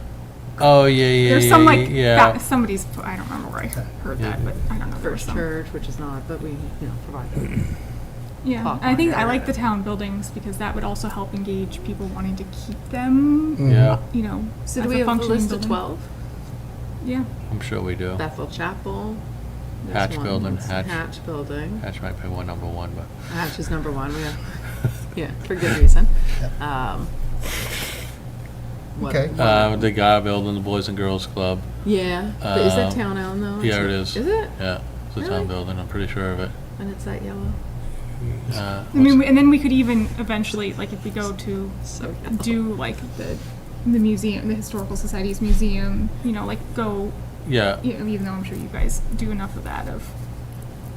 Speaker 6: Oh, yeah,
Speaker 3: There's some like
Speaker 6: yeah.
Speaker 3: somebody's. I don't remember where I heard that, but I don't know. There was
Speaker 5: First
Speaker 3: some.
Speaker 5: Church, which is not, but we, provide that.
Speaker 3: Yeah,
Speaker 5: Pop
Speaker 3: I think
Speaker 5: on
Speaker 3: I
Speaker 5: there.
Speaker 3: like the town buildings because that would also help engage people wanting to keep them.
Speaker 1: Mhm.
Speaker 6: Yeah,
Speaker 3: You know,
Speaker 5: So
Speaker 3: as
Speaker 5: do we have a
Speaker 3: functioning
Speaker 5: list of
Speaker 3: building.
Speaker 5: 12?
Speaker 3: Yeah.
Speaker 6: I'm sure we do.
Speaker 5: Bethel Chapel. there's
Speaker 6: Hatch
Speaker 5: one,
Speaker 6: building,
Speaker 5: that's
Speaker 6: Hatch.
Speaker 5: Hatch building.
Speaker 6: Hatch might be number one, but.
Speaker 5: Hatch is number one. We have, yeah, for good reason. What-
Speaker 1: Okay.
Speaker 6: The Guy building, the Boys and Girls Club.
Speaker 5: Yeah, but is that
Speaker 6: Um,
Speaker 5: town owned though?
Speaker 6: Yeah, it is.
Speaker 5: Is it?
Speaker 6: Yeah, it's a
Speaker 5: Really?
Speaker 6: town building, I'm pretty sure of it.
Speaker 5: And it's that yellow?
Speaker 3: I mean, and then we could even eventually, like, if we go to
Speaker 5: So yellow.
Speaker 3: do like the museum, the Historical Society's museum, you know, like go.
Speaker 6: Yeah,
Speaker 3: You know, even though I'm sure you guys do enough of that, of,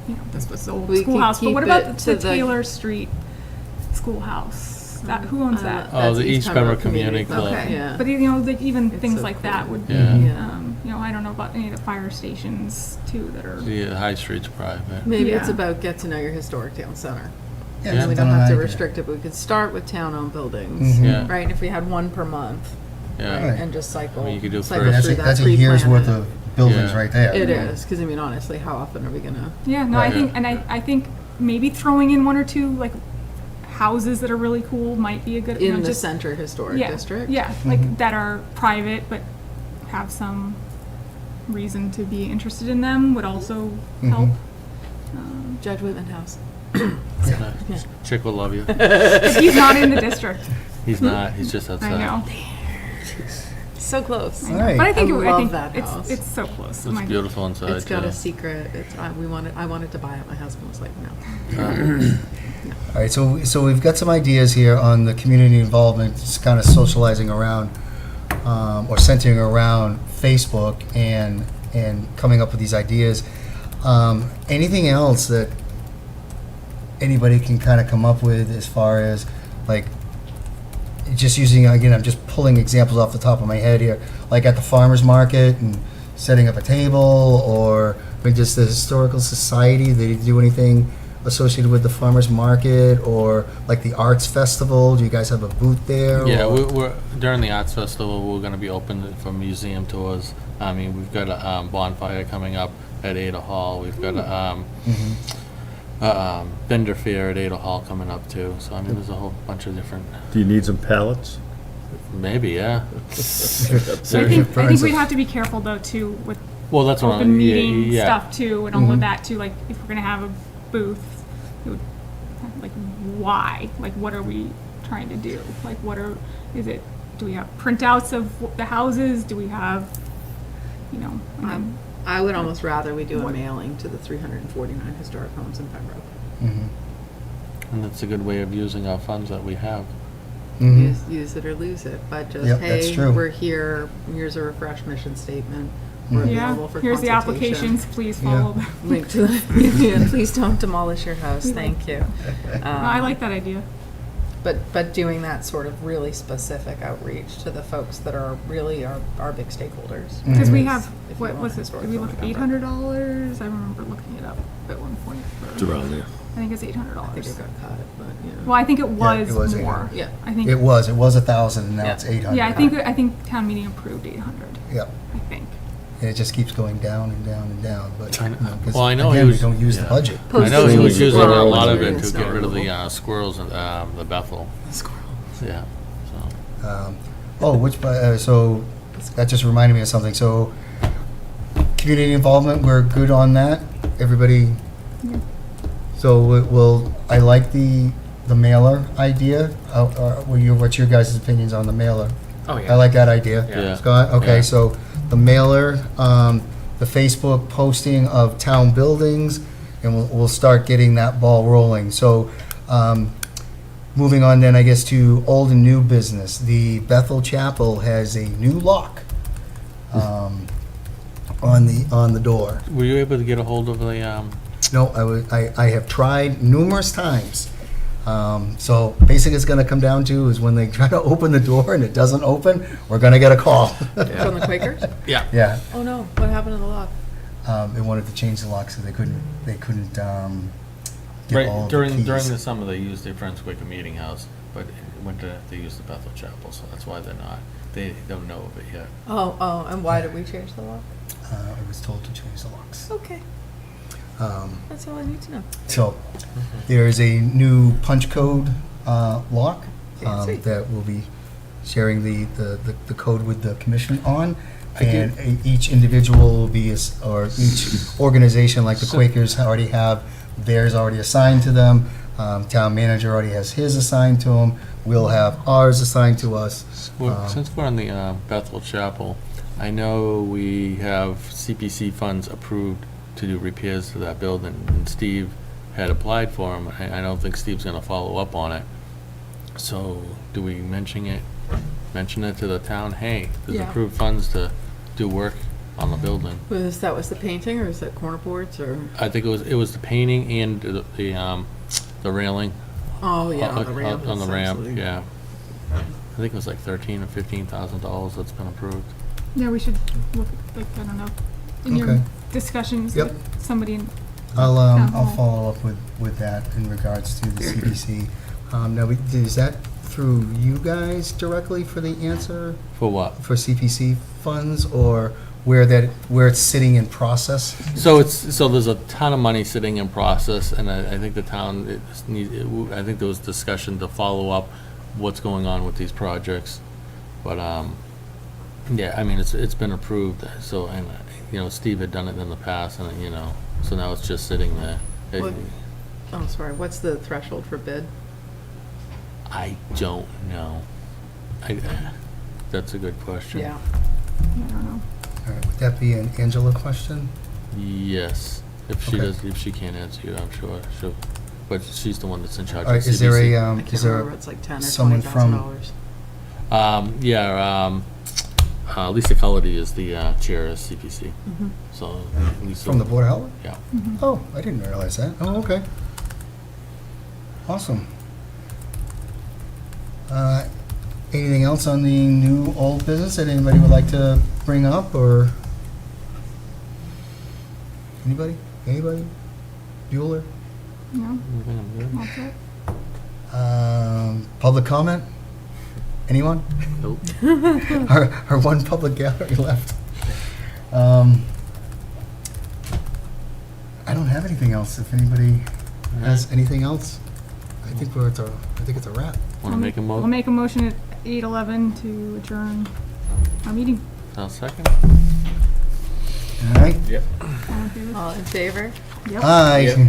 Speaker 3: you know, this was the old
Speaker 5: We could
Speaker 3: schoolhouse, but
Speaker 5: keep
Speaker 3: what about
Speaker 5: it
Speaker 3: the
Speaker 5: to the-
Speaker 3: Taylor Street schoolhouse? that, who owns that?
Speaker 6: Oh,
Speaker 5: That's
Speaker 6: the East Pembroke Community Club.
Speaker 3: Okay,
Speaker 5: Yeah.
Speaker 3: but you know, like even
Speaker 5: It's
Speaker 3: things
Speaker 5: so
Speaker 3: like
Speaker 5: cool.
Speaker 3: that would,
Speaker 6: Yeah.
Speaker 3: you know, I don't know about any of the fire stations too that are.
Speaker 6: The High Street's private.
Speaker 5: Maybe it's
Speaker 3: Yeah.
Speaker 5: about get to know your historic town center.
Speaker 1: Yeah,
Speaker 5: And we
Speaker 1: something
Speaker 5: don't
Speaker 1: like
Speaker 5: have to
Speaker 1: that.
Speaker 5: restrict it, but we could start with town-owned buildings,
Speaker 1: Mhm.
Speaker 6: Yeah.
Speaker 5: right? And if we had one per month,
Speaker 6: Yeah.
Speaker 1: Right.
Speaker 5: and just cycle,
Speaker 6: I mean, you could do
Speaker 5: cycle
Speaker 6: first.
Speaker 1: That's
Speaker 5: through
Speaker 1: a,
Speaker 5: that,
Speaker 1: that's a year's
Speaker 5: pre-plan
Speaker 1: worth
Speaker 5: it.
Speaker 1: of buildings
Speaker 6: Yeah.
Speaker 1: right there.
Speaker 5: It is, because I mean, honestly, how often are we gonna?
Speaker 3: Yeah, no, I
Speaker 6: Right.
Speaker 3: think, and I think maybe throwing in one or two like houses that are really cool might be a good, you know,
Speaker 5: In the
Speaker 3: just
Speaker 5: center historic
Speaker 3: yeah,
Speaker 5: district?
Speaker 3: yeah, like that are private but have some reason to be interested in them would also help.
Speaker 5: Judge Whitman House.
Speaker 6: Chick will love you.
Speaker 3: He's not in the district.
Speaker 6: He's not, he's just outside.
Speaker 3: I know.
Speaker 5: So close.
Speaker 1: All right.
Speaker 3: But I think
Speaker 5: I
Speaker 3: I
Speaker 5: love
Speaker 3: think
Speaker 5: that house.
Speaker 3: it's so close.
Speaker 6: It's
Speaker 3: My-
Speaker 6: beautiful inside,
Speaker 5: It's got
Speaker 6: too.
Speaker 5: a secret, it's, I wanted to buy it, my husband was like, no.
Speaker 1: All right, so we've got some ideas here on the community involvement, just kind of socializing around, or centering around Facebook and coming up with these ideas. Anything else that anybody can kind of come up with as far as, like, just using, again, I'm just pulling examples off the top of my head here, like at the farmer's market and setting up a table, or maybe just the historical society, they do anything associated with the farmer's market, or like the arts festival, do you guys have a booth there?
Speaker 6: Yeah,
Speaker 1: or-
Speaker 6: we're during the arts festival, we're gonna be open for museum tours. I mean, we've got a bonfire coming up at Ada Hall. We've got a vendor fair at Ada Hall coming up too. So I mean, there's a whole bunch of different.
Speaker 2: Do you need some pallets?
Speaker 6: Maybe, yeah.
Speaker 3: I
Speaker 6: Seriously.
Speaker 3: think we'd have to be careful though too with
Speaker 6: Well, that's what
Speaker 3: open
Speaker 6: I'm.
Speaker 3: meeting
Speaker 6: Yeah.
Speaker 3: stuff too and all of that too. Like if we're gonna have a booth, it would, like why? Like what are we trying to do? Like do we have printouts of the houses? Do we have, you know?
Speaker 5: I would almost rather we do a
Speaker 3: What-
Speaker 5: mailing to the 349 historic homes in Pembroke.
Speaker 1: Mhm.
Speaker 6: And that's a good way of using our funds that we have.
Speaker 1: Mhm.
Speaker 5: Use it or lose it, but just,
Speaker 1: Yep, that's
Speaker 5: hey,
Speaker 1: true.
Speaker 5: we're here, here's a refresh mission statement. We're
Speaker 1: Mhm.
Speaker 3: Yeah,
Speaker 5: available for
Speaker 3: here's the
Speaker 5: consultation.
Speaker 3: applications, please
Speaker 1: Yeah.
Speaker 3: follow them.
Speaker 5: Link to the, yeah, please don't demolish your house, thank you.
Speaker 3: I like that idea.
Speaker 5: But doing that sort of really specific outreach to the folks that are really our big stakeholders.
Speaker 3: Because we
Speaker 1: Mhm.
Speaker 3: have,
Speaker 5: If you
Speaker 3: what
Speaker 5: want
Speaker 3: was it,
Speaker 5: historic
Speaker 3: did we look
Speaker 5: home
Speaker 3: at
Speaker 5: in Pembroke.
Speaker 3: $800? I remember looking it up at one point.
Speaker 2: It's around there.
Speaker 3: I think it's $800.
Speaker 5: I think it got cut, but, yeah.
Speaker 3: Well, I think it was,
Speaker 1: it was
Speaker 3: more.
Speaker 1: 800.
Speaker 5: Yeah.
Speaker 3: I think,
Speaker 1: It was 1,000, and now
Speaker 5: Yeah.
Speaker 1: it's 800.
Speaker 3: yeah, I think town meeting approved 800,
Speaker 1: Yep.
Speaker 3: I think.
Speaker 1: And it just keeps going down and down and down, but,
Speaker 6: I know.
Speaker 1: 'cause
Speaker 6: Well, I know he
Speaker 1: again, we
Speaker 6: was-
Speaker 1: don't use the
Speaker 6: yeah.
Speaker 1: budget.
Speaker 6: I know he was
Speaker 5: Postage
Speaker 6: using a
Speaker 5: squirrels
Speaker 6: lot of it
Speaker 5: and
Speaker 6: to
Speaker 5: snow
Speaker 6: get rid of
Speaker 5: removal.
Speaker 6: the squirrels and the Bethel.
Speaker 5: Squirrels.
Speaker 6: Yeah. So.
Speaker 1: So that just reminded me of something. So community involvement, we're good on that. Everybody. So I like the mailer idea. What's your guys' opinions on the mailer?
Speaker 4: Oh, yeah.
Speaker 1: I like that idea.
Speaker 6: Yeah.
Speaker 1: Scott? Okay,
Speaker 6: Yeah.
Speaker 1: so the mailer, the Facebook posting of town buildings, and we'll start getting that ball rolling. So, moving on then, I guess, to old and new business. The Bethel Chapel has a new lock on the door.
Speaker 6: Were you able to get a hold of the?
Speaker 1: No, I have tried numerous times. So basically it's gonna come down to is when they try to open the door and it doesn't open, we're gonna get a call.
Speaker 5: From the Quakers?
Speaker 6: Yeah.
Speaker 1: Yeah,
Speaker 5: Oh no, what happened to the lock?
Speaker 1: they wanted to change the lock so they couldn't, get all
Speaker 6: Right
Speaker 1: of the
Speaker 6: during
Speaker 1: keys.
Speaker 6: the summer, they used their Friends Quaker Meeting House, but winter they used the Bethel Chapel, so that's why they're not. They don't know of it yet.
Speaker 5: Oh, and why did we change the lock?
Speaker 1: I was told to change the locks.
Speaker 5: Okay, that's all I need to know.
Speaker 1: So, there is a new punch code lock
Speaker 5: Fancy.
Speaker 1: that we'll be sharing the code with the commission on. And each individual will be, or each organization, like the Quakers already have theirs already assigned to them. Town manager already has his assigned to him. We'll have ours assigned to us.
Speaker 6: Well, since we're on the Bethel Chapel, I know we have CPC funds approved to do repairs to that building, and Steve had applied for them. I don't think Steve's gonna follow up on it. So, do we mention it to the town? Hey, there's
Speaker 5: Yeah.
Speaker 6: approved funds to do work on the building.
Speaker 5: Was the painting, or is that corner boards, or?
Speaker 6: I think it was the painting and the railing
Speaker 5: Oh, yeah, on the ramp.
Speaker 6: On the
Speaker 5: it's
Speaker 6: ramp,
Speaker 5: absolutely-
Speaker 6: yeah. I think it was like $13,000 or $15,000 that's been approved.
Speaker 3: Yeah, we should look, like, I don't know, in
Speaker 1: Okay.
Speaker 3: your discussions
Speaker 1: Yep.
Speaker 3: with somebody in.
Speaker 1: I'll
Speaker 3: Town
Speaker 1: I'll
Speaker 3: hall.
Speaker 1: follow up with that in regards to the CPC. Now, is that through you guys directly for the answer
Speaker 6: For what?
Speaker 1: for CPC funds, or where it's sitting in process?
Speaker 6: So there's a ton of money sitting in process, and I think the town, I think there was discussion to follow up what's going on with these projects. But, yeah, I mean, it's been approved, so, and, Steve had done it in the past, and, so now it's just sitting there.
Speaker 5: What- Oh, sorry, what's the threshold for bid?
Speaker 6: I don't know. That's a good question.
Speaker 5: Yeah.
Speaker 3: I don't know.
Speaker 1: All right, would that be an Angela question?
Speaker 6: Yes, if she
Speaker 1: Okay.
Speaker 6: does, if she can't answer you, I'm sure she'll, but she's the one that's in charge
Speaker 1: All
Speaker 6: of
Speaker 1: right, is there
Speaker 6: CBC.
Speaker 1: a,
Speaker 5: I
Speaker 1: is
Speaker 5: can't
Speaker 1: there
Speaker 5: remember, it's like 10 or
Speaker 1: someone from-
Speaker 5: $20,000.
Speaker 6: Lisa Cullity is the chair of CPC. So Lisa.
Speaker 1: from the Board of Health?
Speaker 6: Yeah.
Speaker 1: Oh, I didn't realize that. Oh, okay. Awesome. Anything else on the new old business that anybody would like to bring up, or? Anybody? Bueller?
Speaker 3: No,
Speaker 6: Everything I'm good?
Speaker 3: that's it.
Speaker 1: Public comment? Anyone?
Speaker 6: Nope.
Speaker 1: Our one public gallery left. I don't have anything else. If anybody has anything else, I think it's a wrap.
Speaker 6: Want to make a
Speaker 3: I'll
Speaker 6: motion?
Speaker 3: make a motion at 8:11 to adjourn our meeting.
Speaker 6: I'll second.
Speaker 1: All right.
Speaker 2: Yep.
Speaker 3: All in favor?
Speaker 5: All in favor?
Speaker 3: Yep.
Speaker 1: Aye.
Speaker 2: Yep.